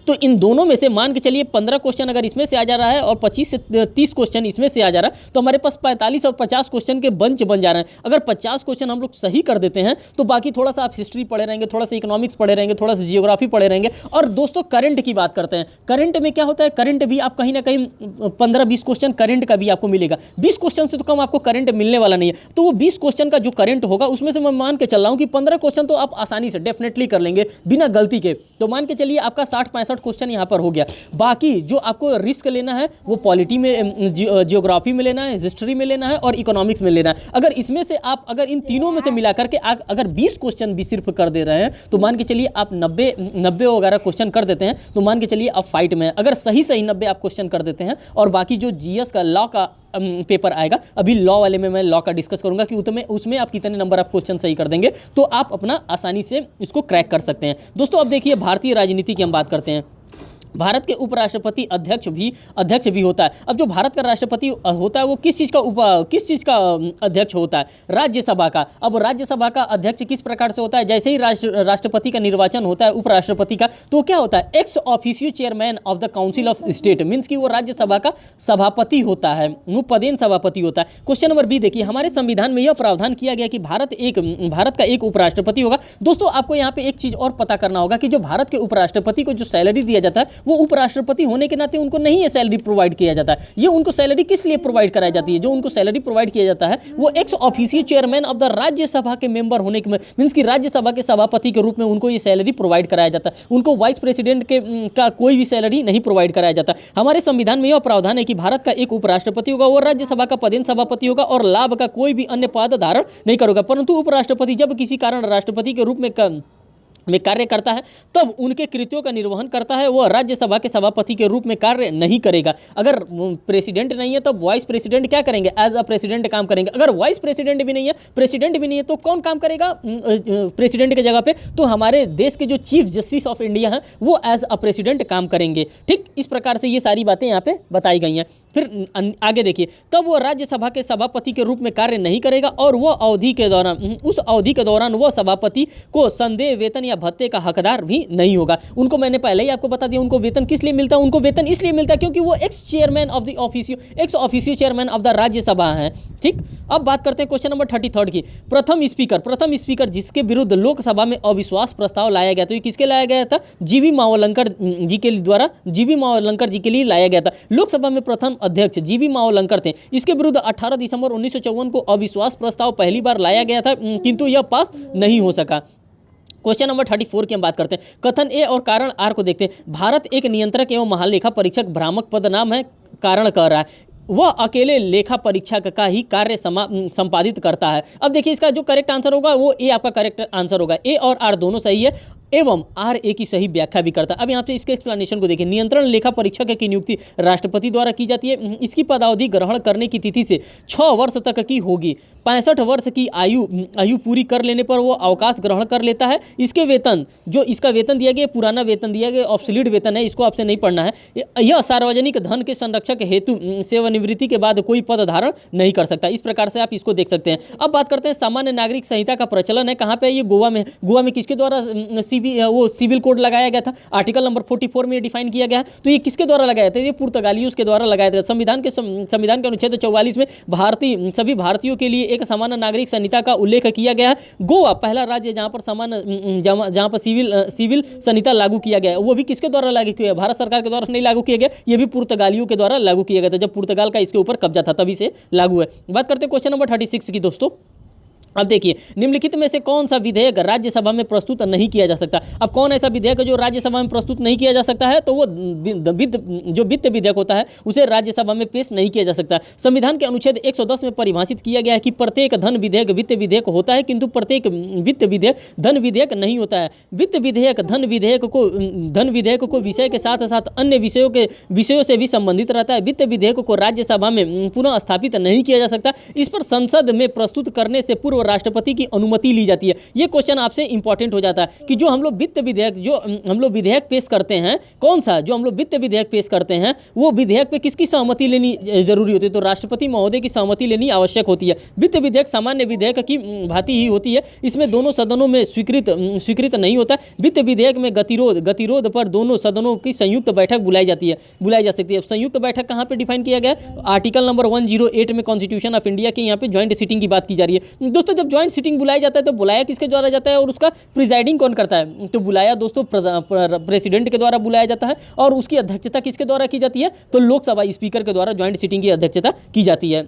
तो इन दोनों में से मान के चलिए 15 क्वेश्चन अगर इसमें से आ जा रहा है और 25 से 30 क्वेश्चन इसमें से आ जा रहा है, तो हमारे पास 45 और 50 क्वेश्चन के बंच बन जा रहे हैं। अगर 50 क्वेश्चन हम लोग सही कर देते हैं तो बाकी थोड़ा सा आप हिस्ट्री पढ़े रहेंगे, थोड़ा सा इकोनॉमिक्स पढ़े रहेंगे, थोड़ा सा जियोग्राफी पढ़े रहेंगे। और दोस्तों करंट की बात करते हैं, करंट में क्या होता है, करंट भी आप कहीं ना कहीं 15-20 क्वेश्चन करंट का भी आपको मिलेगा। 20 क्वेश्चन से तो कम आपको करंट मिलने वाला नहीं है। तो वो 20 क्वेश्चन का जो करंट होगा उसमें से मैं मान के चल रहा हूँ कि 15 क्वेश्चन तो आप आसानी से डेफिनेटली कर लेंगे बिना गलती के। तो मान के चलिए आपका 60-65 क्वेश्चन यहाँ पर हो गया। बाकी जो आपको रिस्क लेना है वो पॉलिटी में, जियोग्राफी में लेना है, हिस्ट्री में लेना है और इकोनॉमिक्स में लेना है। अगर इसमें से आप अगर इन तीनों में से मिला करके अगर 20 क्वेश्चन भी सिर्फ कर दे रहे हैं तो मान के चलिए आप 90 वगैरह क्वेश्चन कर देते हैं तो मान के चलिए आप फाइट में। अगर सही 90 आप क्वेश्चन कर देते हैं और बाकी जो जीएस का लॉ का पेपर आएगा, अभी लॉ वाले में मैं लॉ का डिस्कस करूंगा कि उसमें आप कितने नंबर आप क्वेश्चन सही कर देंगे तो आप अपना आसानी से इसको क्रैक कर सकते हैं। दोस्तों अब देखिए भारतीय राजनीति की हम बात करते हैं। भारत के उपराष्ट्रपति अध्यक्ष भी होता है। अब जो भारत का राष्ट्रपति होता है वो किस चीज़ का अध्यक्ष होता है, राज्यसभा का। अब राज्यसभा का अध्यक्ष किस प्रकार से होता है, जैसे ही राष्ट्रपति का निर्वाचन होता है उपराष्ट्रपति का, तो क्या होता है, ex officio chairman of the council of state, means कि वो राज्यसभा का सभापति होता है, वो पदेन सभापति होता है। क्वेश्चन नंबर बी देखिए, हमारे संविधान में यह प्रावधान किया गया कि भारत का एक उपराष्ट्रपति होगा। दोस्तों आपको यहाँ पे एक चीज और पता करना होगा कि जो भारत के उपराष्ट्रपति को जो सैलरी दिया जाता है वो उपराष्ट्रपति होने के नाते उनको नहीं ये सैलरी प्रोवाइड किया जाता है। ये उनको सैलरी किस लिए प्रोवाइड कराई जाती है, जो उनको सैलरी प्रोवाइड किया जाता है वो ex officio chairman of the Rajya Sabha के मेंबर होने के मीन्स की राज्यसभा के सभापति के रूप में उनको ये सैलरी प्रोवाइड कराया जाता है। उनको वाइस प्रेसिडेंट का कोई भी सैलरी नहीं प्रोवाइड कराया जाता। हमारे संविधान में यह प्रावधान है कि भारत का एक उपराष्ट्रपति होगा, वो राज्यसभा का पदेन सभापति होगा और लाभ का कोई भी अन्य पद धारण नहीं करेगा। परंतु उपराष्ट्रपति जब किसी कारण राष्ट्रपति के रूप में कार्य करता है तब उनके कृत्यों का निर्वहन करता है, वह राज्यसभा के सभापति के रूप में कार्य नहीं करेगा। अगर प्रेसिडेंट नहीं है तब वाइस प्रेसिडेंट क्या करेंगे, एज अ प्रेसिडेंट काम करेंगे। अगर वाइस प्रेसिडेंट भी नहीं है, प्रेसिडेंट भी नहीं है, तो कौन काम करेगा प्रेसिडेंट के जगह पे, तो हमारे देश के जो चीफ जस्टिस ऑफ इंडिया हैं वो एज अ प्रेसिडेंट काम करेंगे। ठीक, इस प्रकार से ये सारी बातें यहाँ पे बताई गई हैं। फिर आगे देखिए, तब वो राज्यसभा के सभापति के रूप में कार्य नहीं करेगा और वो उस अवधि के दौरान वो सभापति को संदेह वेतन या भत्ते का हकदार भी नहीं होगा। उनको मैंने पहले ही आपको बता दिया उनको वेतन किस लिए मिलता है, उनको वेतन इसलिए मिलता है क्योंकि वो ex officio chairman of the Rajya Sabha है। ठीक, अब बात करते हैं क्वेश्चन नंबर 33 की। प्रथम स्पीकर जिसके विरुद्ध लोकसभा में अविश्वास प्रस्ताव लाया गया, तो ये किसके लाया गया था, जीवी मावलंकर जी के लिए लाया गया था। लोकसभा में प्रथम अध्यक्ष जीवी मावलंकर थे। इसके विरुद्ध 18 दिसंबर 1954 को अविश्वास प्रस्ताव पहली बार लाया गया था, किंतु यह पास नहीं हो सका। क्वेश्चन नंबर 34 की हम बात करते हैं। कथन ए और कारण आर को देखते हैं। भारत एक नियंत्रक एवं महालेखा परीक्षक भ्रामक पद नाम है, कारण कह रहा है। वह अकेले लेखा परीक्षक का ही कार्य संपादित करता है। अब देखिए इसका जो करेक्ट आंसर होगा वो ए आपका करेक्ट आंसर होगा। ए और आर दोनों सही है एवं आर ए की सही व्याख्या भी करता है। अब यहाँ पे इसके एक्सप्लेनेशन को देखिए। नियंत्रण लेखा परीक्षक की नियुक्ति राष्ट्रपति द्वारा की जाती है। इसकी पदावधि ग्रहण करने की तिथि से 6 वर्ष तक की होगी। 65 वर्ष की आयु पूरी कर लेने पर वो अवकाश ग्रहण कर लेता है। इसके वेतन जो इसका वेतन दिया गया पुराना वेतन दिया गया, ऑब्सोलीट वेतन है, इसको आपसे नहीं पढ़ना है। यह सार्वजनिक धन के संरक्षक हेतु सेवानिवृत्ति के बाद कोई पद धारण नहीं कर सकता। इस प्रकार से आप इसको देख सकते हैं। अब बात करते हैं सामान्य नागरिक संहिता का प्रचलन है कहाँ पे? ये गोवा में। गोवा में किसके द्वारा वो सिविल कोड लगाया गया था? आर्टिकल नंबर 44 में डिफाइन किया गया है। तो ये किसके द्वारा लगाया था? ये पुर्तगालियों के द्वारा लगाया था। संविधान के अनुच्छेद 44 में सभी भारतीयों के लिए एक सामान्य नागरिक संहिता का उल्लेख किया गया है। गोवा पहला राज्य जहां पर जहां पर सिविल संहिता लागू किया गया है। वो भी किसके द्वारा लागू किया? भारत सरकार के द्वारा नहीं लागू किया गया, ये भी पुर्तगालियों के द्वारा लागू किया गया था। जब पुर्तगाल का इसके ऊपर कब्जा था तभी से लागू है। बात करते हैं क्वेश्चन नंबर 36 की दोस्तों। अब देखिए निम्नलिखित में से कौन सा विधेयक राज्यसभा में प्रस्तुत नहीं किया जा सकता? अब कौन ऐसा विधेयक जो राज्यसभा में प्रस्तुत नहीं किया जा सकता है? तो वो वित्त विधेयक होता है, उसे राज्यसभा में पेश नहीं किया जा सकता। संविधान के अनुच्छेद 110 में परिभाषित किया गया है कि प्रत्येक धन विधेयक वित्त विधेयक होता है, किंतु प्रत्येक वित्त विधेयक धन विधेयक नहीं होता है। वित्त विधेयक धन विधेयक को विषय के साथ साथ अन्य विषयों से भी संबंधित रहता है। वित्त विधेयक को राज्यसभा में पुनः स्थापित नहीं किया जा सकता। इस पर संसद में प्रस्तुत करने से पूर्व राष्ट्रपति की अनुमति ली जाती है। ये क्वेश्चन आपसे इंपॉर्टेंट हो जाता है कि जो हम लोग विधेयक पेश करते हैं, कौन सा जो हम लोग वित्त विधेयक पेश करते हैं, वो विधेयक पे किसकी सहमति लेनी जरूरी होती है? तो राष्ट्रपति महोदय की सहमति लेनी आवश्यक होती है। वित्त विधेयक सामान्य विधेयक की भांति ही होती है, इसमें दोनों सदनों में स्वीकृत नहीं होता। वित्त विधेयक में गतिरोध पर दोनों सदनों की संयुक्त बैठक बुलाई जा सकती है। संयुक्त बैठक कहाँ पे डिफाइन किया गया? आर्टिकल नंबर 108 में कॉन्स्टिट्यूशन ऑफ इंडिया के यहाँ पे ज्वाइंट सिटिंग की बात की जा रही है। दोस्तों जब ज्वाइंट सिटिंग बुलाया जाता है तो बुलाया किसके द्वारा जाता है और उसका प्रिजाइडिंग कौन करता है? तो बुलाया दोस्तों प्रेसिडेंट के द्वारा बुलाया जाता है और उसकी अध्यक्षता किसके द्वारा की जाती है? तो लोकसभा स्पीकर के द्वारा ज्वाइंट सिटिंग की अध्यक्षता की जाती है।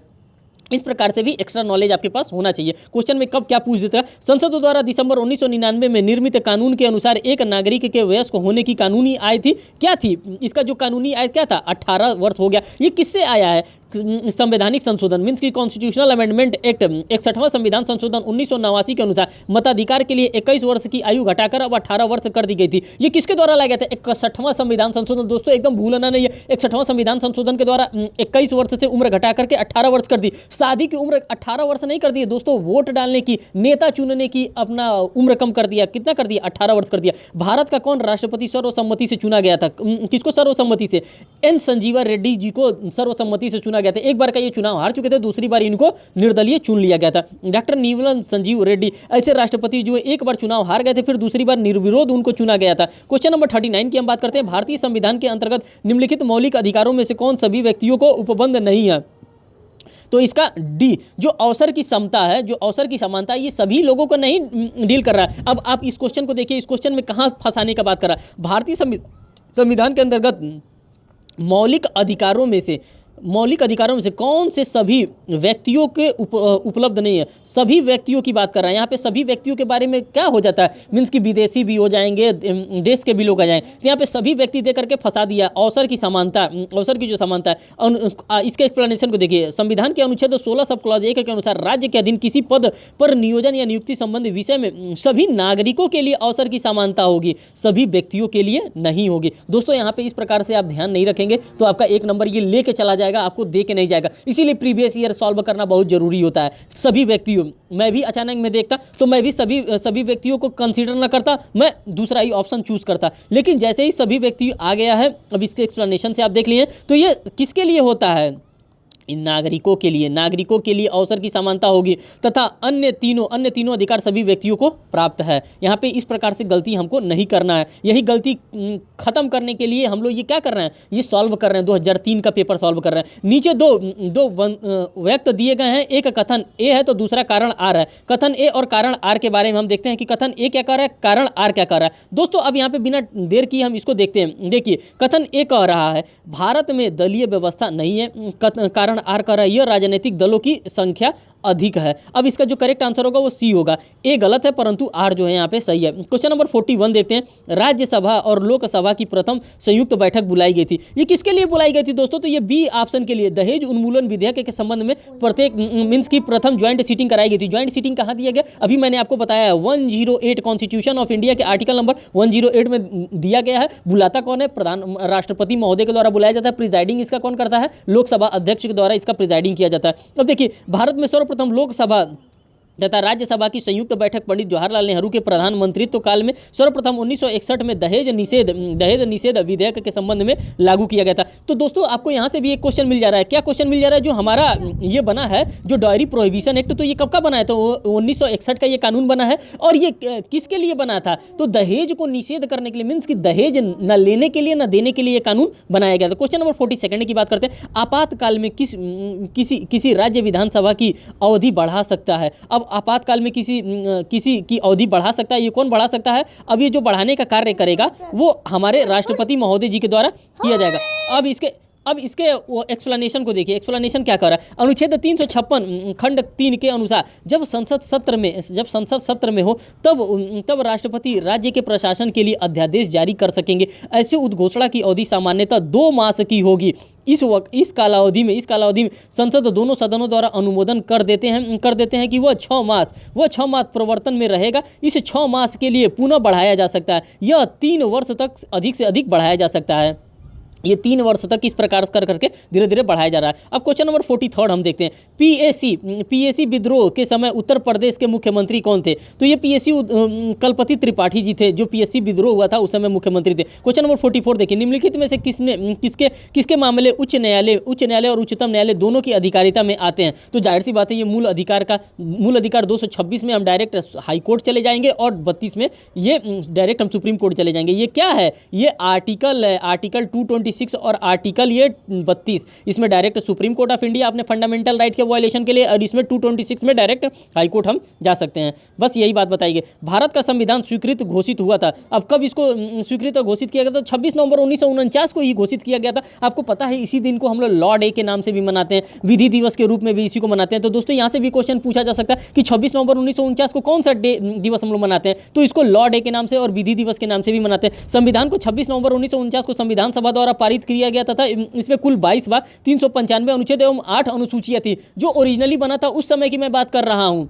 इस प्रकार से भी एक्स्ट्रा नॉलेज आपके पास होना चाहिए। क्वेश्चन में कब क्या पूछ देता है? संसद द्वारा दिसंबर 1999 में निर्मित कानून के अनुसार एक नागरिक के वयस्क होने की कानूनी आयु थी, क्या थी? इसका जो कानूनी आयु क्या था? 18 वर्ष हो गया। ये किससे आया है? संवैधानिक संशोधन मीन्स की कॉन्स्टिट्यूशनल अमेंडमेंट एक्ट 61वां संविधान संशोधन 1989 के अनुसार मताधिकार के लिए 21 वर्ष की आयु घटाकर अब 18 वर्ष कर दी गई थी। ये किसके द्वारा लाया गया था? 61वां संविधान संशोधन। दोस्तों एकदम भूलना नहीं है, 61वां संविधान संशोधन के द्वारा 21 वर्ष से उम्र घटा करके 18 वर्ष कर दी। शादी की उम्र 18 वर्ष नहीं कर दी दोस्तों, वोट डालने की, नेता चुनने की अपना उम्र कम कर दिया। कितना कर दिया? 18 वर्ष कर दिया। भारत का कौन राष्ट्रपति सर्वसम्मति से चुना गया था? किसको सर्वसम्मति से? एन संजीवा रेड्डी जी को सर्वसम्मति से चुना गया था। एक बार का ये चुनाव हार चुके थे, दूसरी बार इनको निर्दलीय चुन लिया गया था। डॉक्टर नीलम संजीव रेड्डी ऐसे राष्ट्रपति जो एक बार चुनाव हार गए थे, फिर दूसरी बार निर्विरोध उनको चुना गया था। क्वेश्चन नंबर 39 की हम बात करते हैं। भारतीय संविधान के अंतर्गत निम्नलिखित मौलिक अधिकारों में से कौन सभी व्यक्तियों को उपबंध नहीं है? तो इसका डी जो अवसर की समता है, जो अवसर की समानता है, ये सभी लोगों को नहीं डील कर रहा है। अब आप इस क्वेश्चन को देखिए, इस क्वेश्चन में कहाँ फंसाने का बात कर रहा है? भारतीय संविधान के अंतर्गत मौलिक अधिकारों में से कौन से सभी व्यक्तियों के उपलब्ध नहीं है? सभी व्यक्तियों की बात कर रहा है। यहाँ पे सभी व्यक्तियों के बारे में क्या हो जाता है? मीन्स कि विदेशी भी हो जाएंगे, देश के भी लोग आ जाएंगे। तो यहाँ पे सभी व्यक्ति दे करके फंसा दिया। अवसर की समानता, अवसर की जो समानता है, इसके एक्सप्लेनेशन को देखिए। संविधान के अनुच्छेद 16 सब क्लॉज 1 के अनुसार राज्य के अधीन किसी पद पर नियोजन या नियुक्ति संबंधी विषय में सभी नागरिकों के लिए अवसर की समानता होगी, सभी व्यक्तियों के लिए नहीं होगी। दोस्तों यहाँ पे इस प्रकार से आप ध्यान नहीं रखेंगे तो आपका एक नंबर ये लेके चला जाएगा, आपको दे के नहीं जाएगा। इसीलिए प्रीवियस ईयर सॉल्व करना बहुत जरूरी होता है। सभी व्यक्तियों, मैं भी अचानक में देखता तो मैं भी सभी व्यक्तियों को कंसीडर ना करता, मैं दूसरा ही ऑप्शन चूज करता। लेकिन जैसे ही सभी व्यक्ति आ गया है, अब इसके एक्सप्लेनेशन से आप देख लिए, तो ये किसके लिए होता है? इन नागरिकों के लिए अवसर की समानता होगी तथा अन्य तीनों अधिकार सभी व्यक्तियों को प्राप्त है। यहाँ पे इस प्रकार से गलती हमको नहीं करना है। यही गलती खत्म करने के लिए हम लोग ये क्या कर रहे हैं? ये सॉल्व कर रहे हैं, 2003 का पेपर सॉल्व कर रहे हैं। नीचे दो व्यक्त दिए गए हैं, एक कथन ए है तो दूसरा कारण आर है। कथन ए और कारण आर के बारे में हम देखते हैं कि कथन ए क्या कर रहा है, कारण आर क्या कर रहा है। दोस्तों अब यहाँ पे बिना देर किए हम इसको देखते हैं। देखिए कथन ए कह रहा है भारत में दलीय व्यवस्था नहीं है, कारण आर कर रहा है यह राजनीतिक दलों की संख्या अधिक है। अब इसका जो करेक्ट आंसर होगा वो सी होगा। ए गलत है परंतु आर जो है यहाँ पे सही है। क्वेश्चन नंबर 41 देखते हैं। राज्यसभा और लोकसभा की प्रथम संयुक्त बैठक बुलाई गई थी, ये किसके लिए बुलाई गई थी दोस्तों? तो ये बी ऑप्शन के लिए, दहेज उन्मूलन विधेयक के संबंध में प्रत्येक मीन्स की प्रथम ज्वाइंट सीटिंग कराई गई थी। ज्वाइंट सीटिंग कहाँ दिया गया? अभी मैंने आपको बताया है 108 कॉन्स्टिट्यूशन ऑफ इंडिया के आर्टिकल नंबर 108 में दिया गया है। बुलाता कौन है? प्रधान राष्ट्रपति महोदय के द्वारा बुलाया जाता है। प्रिजाइडिंग इसका कौन करता है? लोकसभा अध्यक्ष के द्वारा इसका प्रिजाइडिंग किया जाता है। अब देखिए, भारत में सर्वप्रथम लोकसभा तथा राज्यसभा की संयुक्त बैठक पंडित जवाहरलाल नेहरू के प्रधानमंत्रित्व काल में सर्वप्रथम 1961 में दहेज निषेध विधेयक के संबंध में लागू किया गया था। तो दोस्तों आपको यहाँ से भी एक क्वेश्चन मिल जा रहा है। क्या क्वेश्चन मिल जा रहा है? जो हमारा ये बना है जो डायरी प्रोहिबिशन एक्ट, तो ये कब का बना है? तो 1961 का ये कानून बना है। और ये किसके लिए बना था? तो दहेज को निषेध करने के लिए, मीन्स कि दहेज न लेने के लिए न देने के लिए कानून बनाया गया था। क्वेश्चन नंबर 42 की बात करते हैं। आपातकाल में किसी राज्य विधानसभा की अवधि बढ़ा सकता है? अब आपातकाल में किसी की अवधि बढ़ा सकता है, ये कौन बढ़ा सकता है? अब ये जो बढ़ाने का कार्य करेगा वो हमारे राष्ट्रपति महोदय जी के द्वारा किया जाएगा। अब इसके एक्सप्लेनेशन को देखिए, एक्सप्लेनेशन क्या कर रहा है? अनुच्छेद 356 खंड 3 के अनुसार जब संसद सत्र में हो तब राष्ट्रपति राज्य के प्रशासन के लिए अध्यादेश जारी कर सकेंगे। ऐसे उद्घोषणा की अवधि सामान्यतः 2 मास की होगी। इस कालावधि में संसद दोनों सदनों द्वारा अनुमोदन कर देते हैं कि वह 6 मास प्रवर्तन में रहेगा। इस 6 मास के लिए पुनः बढ़ाया जा सकता है। यह 3 वर्ष तक अधिक से अधिक बढ़ाया जा सकता है। ये 3 वर्ष तक इस प्रकार कर करके धीरे धीरे बढ़ाया जा रहा है। अब क्वेश्चन नंबर 43 हम देखते हैं। पीएसी विद्रोह के समय उत्तर प्रदेश के मुख्यमंत्री कौन थे? तो ये पीएसी कलपति त्रिपाठी जी थे, जो पीएसी विद्रोह हुआ था उस समय मुख्यमंत्री थे। क्वेश्चन नंबर 44 देखिए। निम्नलिखित में से किसके मामले उच्च न्यायालय और उच्चतम न्यायालय दोनों की अधिकारिता में आते हैं? तो जाहिर सी बात है, ये मूल अधिकार 226 में हम डायरेक्ट हाई कोर्ट चले जाएंगे और 32 में ये डायरेक्ट हम सुप्रीम कोर्ट चले जाएंगे। ये क्या है? ये आर्टिकल 226 और आर्टिकल ये 32, इसमें direct supreme court of India अपने फंडामेंटल राइट के वायलेशन के लिए, और इसमें 226 में डायरेक्ट हाई कोर्ट हम जा सकते हैं। बस यही बात बताइए। भारत का संविधान स्वीकृत घोषित हुआ था। अब कब इसको स्वीकृत घोषित किया गया था? 26 नवंबर 1949 को ही घोषित किया गया था। आपको पता है इसी दिन को हम लोग लॉ डे के नाम से भी मनाते हैं, विधि दिवस के रूप में भी इसी को मनाते हैं। तो दोस्तों यहाँ से भी क्वेश्चन पूछा जा सकता है कि 26 नवंबर 1949 को कौन सा दिवस हम लोग मनाते हैं? तो इसको लॉ डे के नाम से और विधि दिवस के नाम से भी मनाते हैं। संविधान को 26 नवंबर 1949 को संविधान सभा द्वारा पारित किया गया था। इसमें कुल 22 भाग 395 अनुच्छेद एवं 8 अनुसूचियां थी। जो ओरिजिनली बना था उस समय की मैं बात कर रहा हूं।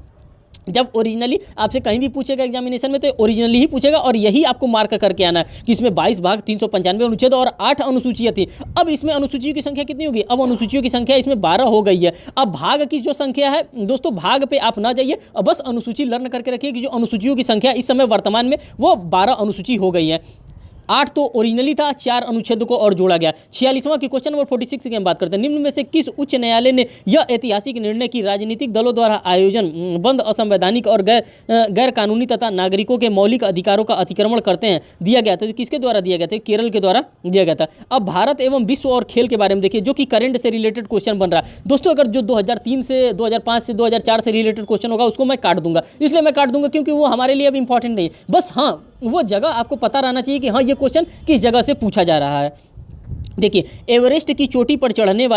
जब ओरिजिनली आपसे कहीं भी पूछेगा एग्जामिनेशन में तो ओरिजिनली ही पूछेगा, और यही आपको मार्क करके आना है कि इसमें 22 भाग 395 अनुच्छेद और 8 अनुसूचियां थी। अब इसमें अनुसूचियों की संख्या कितनी होगी? अब अनुसूचियों की संख्या इसमें 12 हो गई है। अब भाग की जो संख्या है दोस्तों, भाग पे आप ना जाइए, अब बस अनुसूची लर्न करके रखिए कि जो अनुसूचियों की संख्या इस समय वर्तमान में वो 12 अनुसूची हो गई है। 8 तो ओरिजिनली था, 4 अनुच्छेद को और जोड़ा गया। 46वां की क्वेश्चन नंबर 46 की हम बात करते हैं। निम्न में से किस उच्च न्यायालय ने यह ऐतिहासिक निर्णय की राजनीतिक दलों द्वारा आयोजन बंद, असंवैधानिक और गैर कानूनी तथा नागरिकों के मौलिक अधिकारों का अतिक्रमण करते हैं दिया गया था? तो किसके द्वारा दिया गया था? केरल के द्वारा दिया गया था। अब भारत एवं विश्व और खेल के बारे में देखिए, जो कि करंट से रिलेटेड क्वेश्चन बन रहा है दोस्तों। अगर जो 2003 से 2005 से 2004 से रिलेटेड क्वेश्चन होगा उसको मैं काट दूंगा, इसलिए मैं काट दूंगा क्योंकि वो हमारे लिए अब इंपॉर्टेंट नहीं है। बस हाँ, वो जगह आपको पता रहना चाहिए कि हाँ ये क्वेश्चन किस जगह से पूछा जा रहा है। देखिए, एवरेस्ट की चोटी पर चढ़ने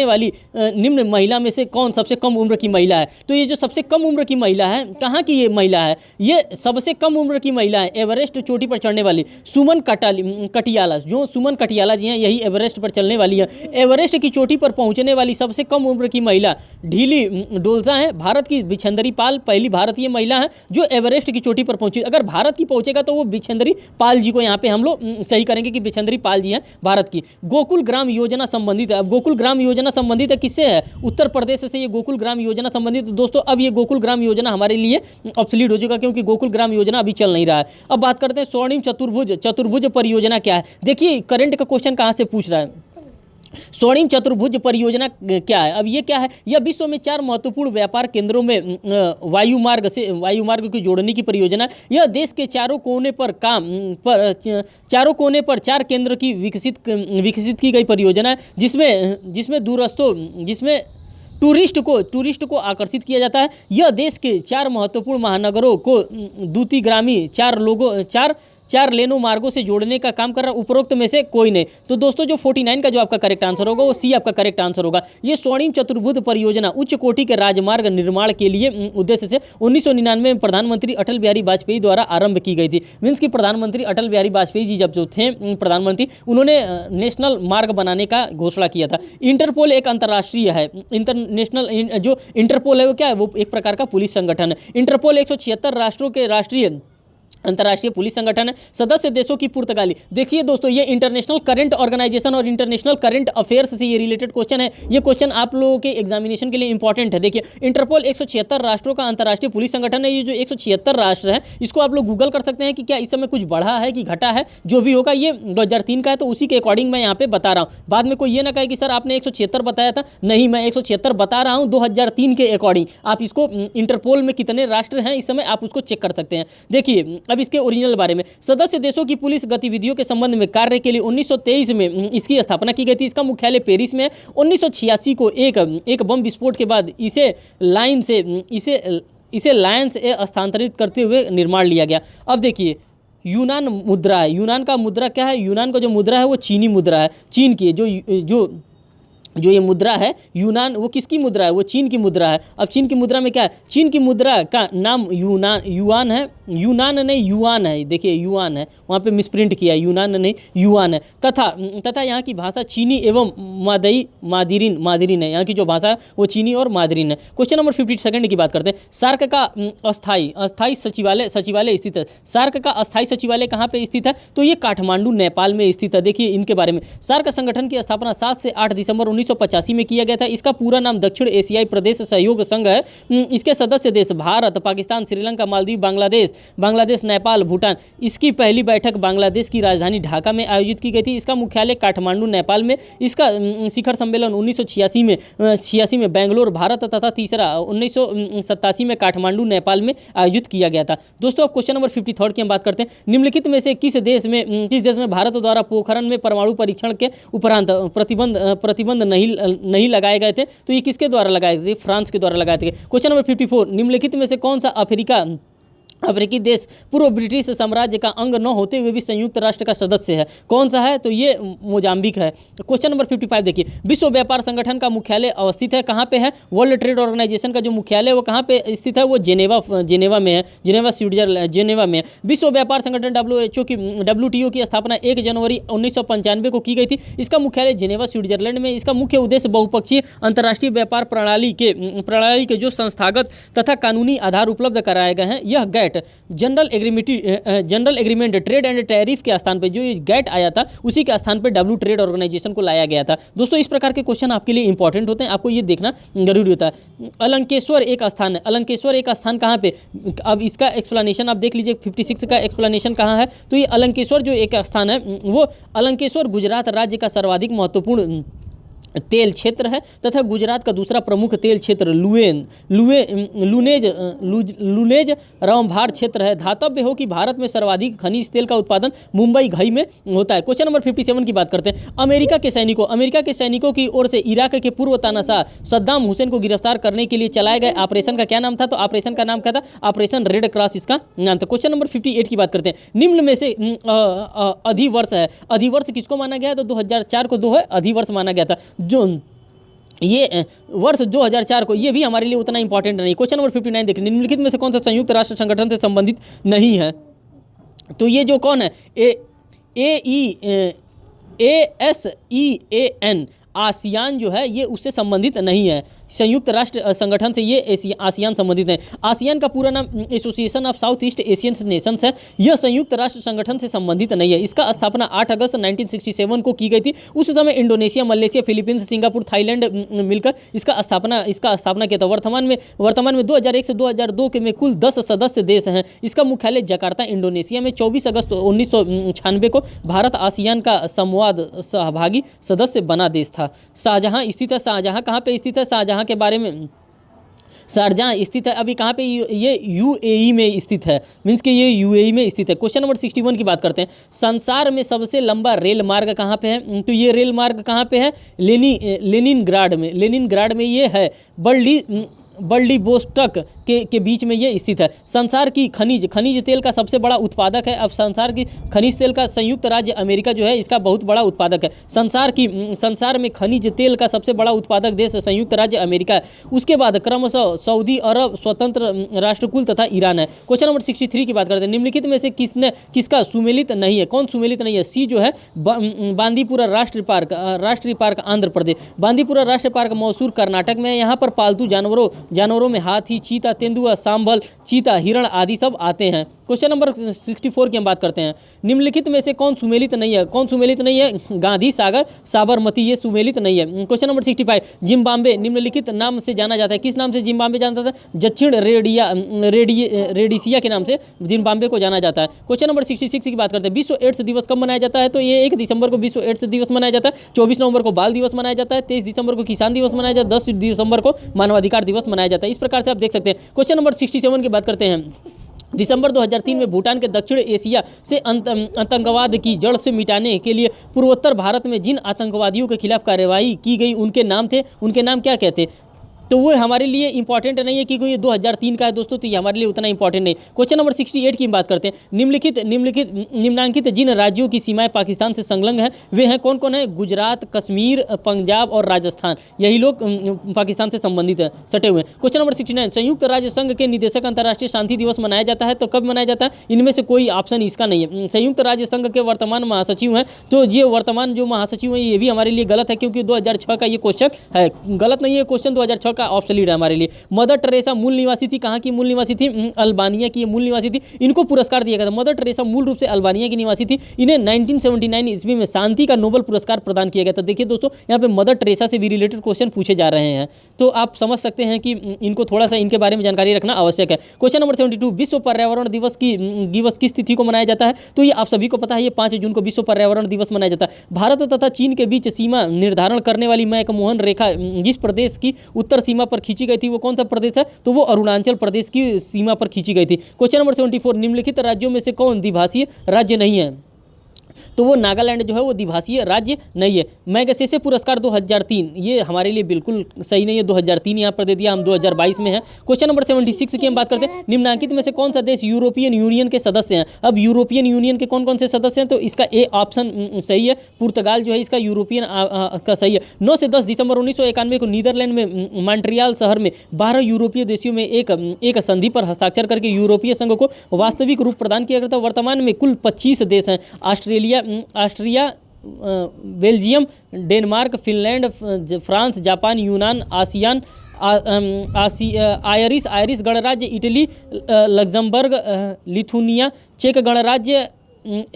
वाली निम्न महिला में से कौन सबसे कम उम्र की महिला है? तो ये जो सबसे कम उम्र की महिला है, कहाँ की ये महिला है? ये सबसे कम उम्र की महिला है एवरेस्ट चोटी पर चढ़ने वाली सुमन कटियाला। जो सुमन कटियाला जी हैं यही एवरेस्ट पर चलने वाली है। एवरेस्ट की चोटी पर पहुँचने वाली सबसे कम उम्र की महिला ढीली डोलजा है। भारत की बिछेंदरी पाल पहली भारतीय महिला है जो एवरेस्ट की चोटी पर पहुँची। अगर भारत की पहुँचेगा तो वो बिछेंदरी पाल जी को यहाँ पे हम लोग सही करेंगे कि बिछेंदरी पाल जी हैं भारत की। गोकुल ग्राम योजना संबंधित है। अब गोकुल ग्राम योजना संबंधित है किससे है? उत्तर प्रदेश से ये गोकुल ग्राम योजना संबंधित। दोस्तों अब ये गोकुल ग्राम योजना हमारे लिए ऑब्सोलीट हो चुका क्योंकि गोकुल ग्राम योजना अभी चल नहीं रहा है। अब बात करते हैं स्वर्णिम चतुर्भुज परियोजना क्या है। देखिए करंट का क्वेश्चन कहाँ से पूछ रहा है। स्वर्णिम चतुर्भुज परियोजना क्या है? अब ये क्या है? यह विश्व में 4 महत्वपूर्ण व्यापार केंद्रों में वायुमार्ग को जोड़ने की परियोजना। यह देश के चारों कोने पर 4 केंद्र की विकसित की गई परियोजना है, जिसमें टूरिस्ट को आकर्षित किया जाता है। यह देश के 4 महत्वपूर्ण महानगरों को 4 लेनों मार्गों से जोड़ने का काम कर रहा है, उपरोक्त में से कोई नहीं। तो दोस्तों जो 49 का जो आपका करेक्ट आंसर होगा वो सी आपका करेक्ट आंसर होगा। ये स्वर्णिम चतुर्भुज परियोजना उच्च कोटि के राजमार्ग निर्माण के लिए उद्देश्य से 1999 में प्रधानमंत्री अटल बिहारी वाजपेयी द्वारा आरंभ की गई थी। मीन्स कि प्रधानमंत्री अटल बिहारी वाजपेयी जी जब जो थे प्रधानमंत्री, उन्होंने नेशनल मार्ग बनाने का घोषणा किया था। इंटरपोल एक अंतर्राष्ट्रीय है, इंटरनेशनल जो इंटरपोल है वो क्या है, वो एक प्रकार का पुलिस संगठन है। इंटरपोल 176 राष्ट्रों के राष्ट्रीय अंतर्राष्ट्रीय पुलिस संगठन है। सदस्य देशों की पुर्तगाली। देखिए दोस्तों, ये इंटरनेशनल करंट ऑर्गेनाइजेशन और इंटरनेशनल करंट अफेयर्स से ये रिलेटेड क्वेश्चन है। ये क्वेश्चन आप लोगों के एग्जामिनेशन के लिए इंपॉर्टेंट है। देखिए, इंटरपोल 176 राष्ट्रों का अंतर्राष्ट्रीय पुलिस संगठन है। ये जो 176 राष्ट्र है, इसको आप लोग गूगल कर सकते हैं कि क्या इस समय कुछ बढ़ा है कि घटा है। जो भी होगा ये 2003 का है, तो उसी के अकॉर्डिंग मैं यहाँ पे बता रहा हूँ। बाद में कोई ये ना कहे कि सर आपने 176 बताया था। नहीं, मैं 176 बता रहा हूँ 2003 के अकॉर्डिंग। आप इसको इंटरपोल में कितने राष्ट्र हैं इस समय आप उसको चेक कर सकते हैं। देखिए अब इसके ओरिजिनल बारे में, सदस्य देशों की पुलिस गतिविधियों के संबंध में कार्य के लिए 1923 में इसकी स्थापना की गई थी। इसका मुख्यालय पेरिस में है। 1986 को एक बम विस्फोट के बाद इसे लायंस से स्थानांतरित करते हुए निर्माण लिया गया। अब देखिए, यूनान मुद्रा है। यूनान का मुद्रा क्या है? यूनान का जो मुद्रा है वो चीनी मुद्रा है। चीन की जो ये मुद्रा है यूनान, वो किसकी मुद्रा है? वो चीन की मुद्रा है। अब चीन की मुद्रा में क्या है? चीन की मुद्रा का नाम युआन है। यूनान नहीं, युआन है। देखिए युआन है, वहाँ पे मिसप्रिंट किया है, यूनान नहीं युआन है। तथा यहाँ की भाषा चीनी एवं मादरीन है। यहाँ की जो भाषा है वो चीनी और मादरीन है। क्वेश्चन नंबर 52 की बात करते हैं। सार्क का अस्थाई सचिवालय स्थित है। सार्क का अस्थाई सचिवालय कहाँ पे स्थित है? तो ये काठमांडू नेपाल में स्थित है। देखिए इनके बारे में, सार्क संगठन की स्थापना 7 से 8 दिसंबर 1985 में किया गया था। इसका पूरा नाम दक्षिण एशियाई प्रदेश सहयोग संघ है। इसके सदस्य देश भारत, पाकिस्तान, श्रीलंका, मालदीव, बांग्लादेश, नेपाल, भूटान। इसकी पहली बैठक बांग्लादेश की राजधानी ढाका में आयोजित की गई थी। इसका मुख्यालय काठमांडू नेपाल में। इसका शिखर सम्मेलन 1986 में बेंगलोर भारत तथा तीसरा 1987 में काठमांडू नेपाल में आयोजित किया गया था। दोस्तों अब क्वेश्चन नंबर 53 की हम बात करते हैं। निम्नलिखित में से किस देश में भारत द्वारा पोखरण में परमाणु परीक्षण के उपरांत प्रतिबंध नहीं लगाए गए थे? तो ये किसके द्वारा लगाए थे? फ्रांस के द्वारा लगाए थे। क्वेश्चन नंबर 54, निम्नलिखित में से कौन सा अफ्रीकी देश पूर्व ब्रिटिश साम्राज्य का अंग न होते हुए भी संयुक्त राष्ट्र का सदस्य है? कौन सा है? तो ये मोजाम्बिक है। क्वेश्चन नंबर 55 देखिए, विश्व व्यापार संगठन का मुख्यालय अवस्थित है कहाँ पे है? वर्ल्ड ट्रेड ऑर्गेनाइजेशन का जो मुख्यालय है वो कहाँ पे स्थित है? वो जेनेवा में है। जेनेवा में है। विश्व व्यापार संगठन WTO की स्थापना 1 जनवरी 1995 को की गई थी। इसका मुख्यालय जेनेवा स्विट्जरलैंड में। इसका मुख्य उद्देश्य बहुपक्षीय अंतर्राष्ट्रीय व्यापार प्रणाली के जो संस्थागत तथा कानूनी आधार उपलब्ध कराए गए हैं। यह GATT general agreement trade and tariff के स्थान पे, जो ये गैट आया था उसी के स्थान पे डब्ल्यू ट्रेड ऑर्गेनाइजेशन को लाया गया था। दोस्तों इस प्रकार के क्वेश्चन आपके लिए इंपॉर्टेंट होते हैं, आपको ये देखना जरूरी होता है। अलंकेश्वर एक स्थान है। अलंकेश्वर एक स्थान कहाँ पे? अब इसका एक्सप्लेनेशन आप देख लीजिए, 56 का एक्सप्लेनेशन कहाँ है? तो ये अलंकेश्वर जो एक स्थान है, वो अलंकेश्वर गुजरात राज्य का सर्वाधिक महत्वपूर्ण तेल क्षेत्र है तथा गुजरात का दूसरा प्रमुख तेल क्षेत्र लुनेज रामभार क्षेत्र है। धातव्य हो कि भारत में सर्वाधिक खनिज तेल का उत्पादन मुंबई घई में होता है। क्वेश्चन नंबर 57 की बात करते हैं। अमेरिका के सैनिकों की ओर से इराक के पूर्व तानाशाह सद्दाम हुसैन को गिरफ्तार करने के लिए चलाए गए ऑपरेशन का क्या नाम था? तो ऑपरेशन का नाम क्या था? ऑपरेशन रेड क्रॉस इसका नाम था। क्वेश्चन नंबर 58 की बात करते हैं। निम्न में से अधिवर्ष है। अधिवर्ष किसको माना गया है? तो 2004 को अधिवर्ष माना गया था। जो ये वर्ष 2004 को, ये भी हमारे लिए उतना इंपॉर्टेंट नहीं। क्वेश्चन नंबर 59 देखिए, निम्नलिखित में से कौन सा संयुक्त राष्ट्र संगठन से संबंधित नहीं है? तो ये जो कौन है, ASEAN आसियान जो है ये उससे संबंधित नहीं है। संयुक्त राष्ट्र संगठन से ये आसियान संबंधित है। आसियान का पूरा नाम association of south east Asian Nations है। यह संयुक्त राष्ट्र संगठन से संबंधित नहीं है। इसका स्थापना 8 अगस्त 1967 को की गई थी। उस समय Indonesia, Malaysia, Philippines, Singapore, Thailand मिलकर इसका स्थापना किया था। वर्तमान में 2001 से 2002 के में कुल 10 सदस्य देश हैं। इसका मुख्यालय जकार्ता इंडोनेशिया में। 24 अगस्त 1996 को भारत आसियान का संवाद सहभागी सदस्य बना देश था। शाहजहां स्थित है। शाहजहां कहाँ पे स्थित है? शाहजहां के बारे में, शारजाह स्थित है। अभी कहाँ पे? ये यूएई में स्थित है। मीन्स कि ये यूएई में स्थित है। क्वेश्चन नंबर 61 की बात करते हैं। संसार में सबसे लंबा रेल मार्ग कहाँ पे है? तो ये रेल मार्ग कहाँ पे है? लेनिनग्राड में ये है। व्लादिवोस्टोक के बीच में ये स्थित है। संसार की खनिज तेल का सबसे बड़ा उत्पादक है। अब संसार की खनिज तेल का संयुक्त राज्य अमेरिका जो है इसका बहुत बड़ा उत्पादक है। संसार में खनिज तेल का सबसे बड़ा उत्पादक देश संयुक्त राज्य अमेरिका है। उसके बाद क्रमशः सऊदी अरब, स्वतंत्र राष्ट्रकुल तथा ईरान है। क्वेश्चन नंबर 63 की बात करते हैं। निम्नलिखित में से किसका सुमेलित नहीं है? कौन सुमेलित नहीं है? सी जो है बांदीपुरा राष्ट्रीय पार्क आंध्र प्रदेश। बांदीपुरा राष्ट्रीय पार्क मैसूर कर्नाटक में है। यहाँ पर पालतू जानवरों में हाथी, चीता, तेंदुआ, सांभर, चीता, हिरण आदि सब आते हैं। क्वेश्चन नंबर 64 की हम बात करते हैं। निम्नलिखित में से कौन सुमेलित नहीं है? कौन सुमेलित नहीं है? गांधी सागर, साबरमती, ये सुमेलित नहीं है। क्वेश्चन नंबर 65, जिम्बाब्वे निम्नलिखित नाम से जाना जाता है। किस नाम से जिम्बाब्वे जाना जाता है? दक्षिण रेडिसिया के नाम से जिम्बाब्वे को जाना जाता है। क्वेश्चन नंबर 66 की बात करते हैं। विश्व एड्स दिवस कब मनाया जाता है? तो ये 1 दिसंबर को विश्व एड्स दिवस मनाया जाता है। 24 नवंबर को बाल दिवस मनाया जाता है। 23 दिसंबर को किसान दिवस मनाया जाता है। 10 दिसंबर को मानवाधिकार दिवस मनाया जाता है। इस प्रकार से आप देख सकते हैं। क्वेश्चन नंबर 67 की बात करते हैं। दिसंबर 2003 में भूटान के दक्षिण एशिया से आतंकवाद की जड़ से मिटाने के लिए पूर्वोत्तर भारत में जिन आतंकवादियों के खिलाफ कार्रवाई की गई उनके नाम क्या कहते? तो वो हमारे लिए इंपॉर्टेंट नहीं है क्योंकि ये 2003 का है दोस्तों, तो ये हमारे लिए उतना इंपॉर्टेंट नहीं। क्वेश्चन नंबर 68 की बात करते हैं। निम्नांकित जिन राज्यों की सीमाएं पाकिस्तान से संलग्न हैं वे हैं कौन कौन है? गुजरात, कश्मीर, पंजाब और राजस्थान। यही लोग पाकिस्तान से संबंधित है, सटे हुए हैं। क्वेश्चन नंबर 69, संयुक्त राज्य संघ के निदेशक अंतर्राष्ट्रीय शांति दिवस मनाया जाता है। तो कब मनाया जाता है? इनमें से कोई ऑप्शन इसका नहीं है। संयुक्त राज्य संघ के वर्तमान महासचिव हैं, तो ये वर्तमान जो महासचिव हैं ये भी हमारे लिए गलत है क्योंकि 2006 का ये क्वेश्चन है, गलत नहीं है क्वेश्चन, 2006 का ऑब्सोलीट है हमारे लिए। मदर टेरेसा मूल निवासी थी, कहाँ की मूल निवासी थी? अल्बानिया की मूल निवासी थी। इनको पुरस्कार दिया गया था। मदर टेरेसा मूल रूप से अल्बानिया की निवासी थी। इन्हें 1979 ईस्वी में शांति का नोबेल पुरस्कार प्रदान किया गया था। देखिए दोस्तों, यहाँ पे मदर टेरेसा से भी रिलेटेड क्वेश्चन पूछे जा रहे हैं, तो आप समझ सकते हैं कि इनको थोड़ा सा इनके बारे में जानकारी रखना आवश्यक है। क्वेश्चन नंबर 72, विश्व पर्यावरण दिवस किस तिथि को मनाया जाता है? तो ये आप सभी को पता है, ये 5 जून को विश्व पर्यावरण दिवस मनाया जाता है। भारत तथा चीन के बीच सीमा निर्धारण करने वाली मैकमोहन रेखा जिस प्रदेश की उत्तर सीमा पर खींची गई थी वो कौन सा प्रदेश है? तो वो अरुणाचल प्रदेश की सीमा पर खींची गई थी। क्वेश्चन नंबर 74, निम्नलिखित राज्यों में से कौन द्विभाषीय राज्य नहीं है? तो वो नागालैंड जो है वो द्विभाषीय राज्य नहीं है। मैगसेसे पुरस्कार 2003 ये हमारे लिए बिल्कुल सही नहीं है, 2003 यहाँ पर दे दिया, हम 2022 में हैं। क्वेश्चन नंबर 76 की हम बात करते हैं। निम्नांकित में से कौन सा देश यूरोपियन यूनियन के सदस्य हैं? अब यूरोपियन यूनियन के कौन कौन से सदस्य हैं? तो इसका ए ऑप्शन सही है, पुर्तगाल जो है इसका यूरोपियन का सही है। 9 से 10 दिसंबर 1991 को नीदरलैंड में मॉन्ट्रियल शहर में 12 यूरोपीय देशों में एक संधि पर हस्ताक्षर करके यूरोपीय संघ को वास्तविक रूप प्रदान किया गया था। वर्तमान में कुल 25 देश हैं। Austria, Belgium, Denmark, Finland, France, Japan, यूनान, आसियान, आयरिश गणराज्य, इटली, लग्जमबर्ग, लिथुनिया, चेक गणराज्य,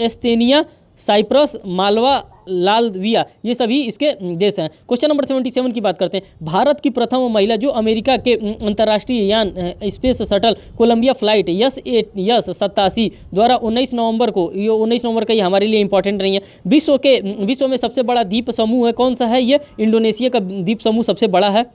एस्टोनिया, साइप्रस, मालवा, लातविया, ये सभी इसके देश हैं। क्वेश्चन नंबर 77 की बात करते हैं। भारत की प्रथम महिला जो अमेरिका के अंतर्राष्ट्रीय यान स्पेस शटल कोलंबिया फ्लाइट यस-87 द्वारा 19 नवंबर को, ये 19 नवंबर का ये हमारे लिए इंपॉर्टेंट नहीं है। विश्व में सबसे बड़ा द्वीप समूह है कौन सा है? ये इंडोनेशिया का द्वीप समूह सबसे बड़ा है।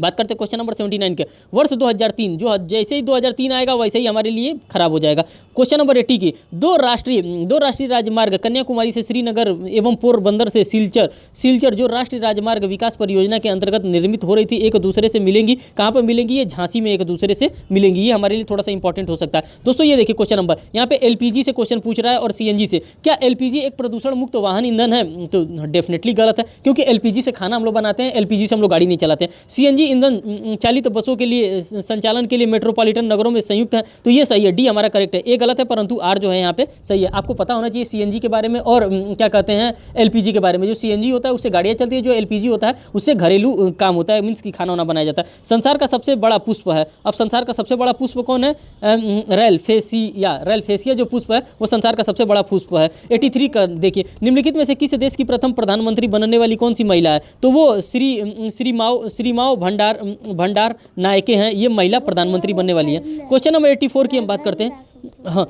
बात करते हैं क्वेश्चन नंबर 79 के। वर्ष 2003 जो जैसे ही 2003 आएगा वैसे ही हमारे लिए खराब हो जाएगा। क्वेश्चन नंबर 80 की, दो राष्ट्रीय राजमार्ग कन्याकुमारी से श्रीनगर एवं पोरबंदर से सिलचर जो राष्ट्रीय राजमार्ग विकास परियोजना के अंतर्गत निर्मित हो रही थी एक दूसरे से मिलेंगी। कहाँ पर मिलेंगी? ये झांसी में एक दूसरे से मिलेंगी। ये हमारे लिए थोड़ा सा इंपॉर्टेंट हो सकता है दोस्तों। ये देखिए क्वेश्चन नंबर, यहाँ पे एलपीजी से क्वेश्चन पूछ रहा है और सीएनजी से। क्या एलपीजी एक प्रदूषण मुक्त वाहन ईंधन है? तो डेफिनेटली गलत है क्योंकि एलपीजी से खाना हम लोग बनाते हैं, एलपीजी से हम लोग गाड़ी नहीं चलाते हैं। सीएनजी ईंधन चालित बसों के लिए संचालन के लिए मेट्रोपॉलिटन नगरों में संयुक्त है, तो ये सही है, डी हमारा करेक्ट है। ए गलत है परंतु आर जो है यहाँ पे सही है। आपको पता होना चाहिए सीएनजी के बारे में और क्या कहते हैं एलपीजी के बारे में। जो सीएनजी होता है उससे गाड़ियाँ चलती है, जो एलपीजी होता है उससे घरेलू काम होता है, मीन्स की खाना वाना बनाया जाता है। संसार का सबसे बड़ा पुष्प है, अब संसार का सबसे बड़ा पुष्प कौन है? रैलफेसिया जो पुष्प है वो संसार का सबसे बड़ा पुष्प है। 83 का देखिए, निम्नलिखित में से किस देश की प्रथम प्रधानमंत्री बनने वाली कौन सी महिला है? तो वो श्रीमाओ भंडार नायके हैं, ये महिला प्रधानमंत्री बनने वाली है। क्वेश्चन नंबर 84 की हम बात करते हैं। हाँ,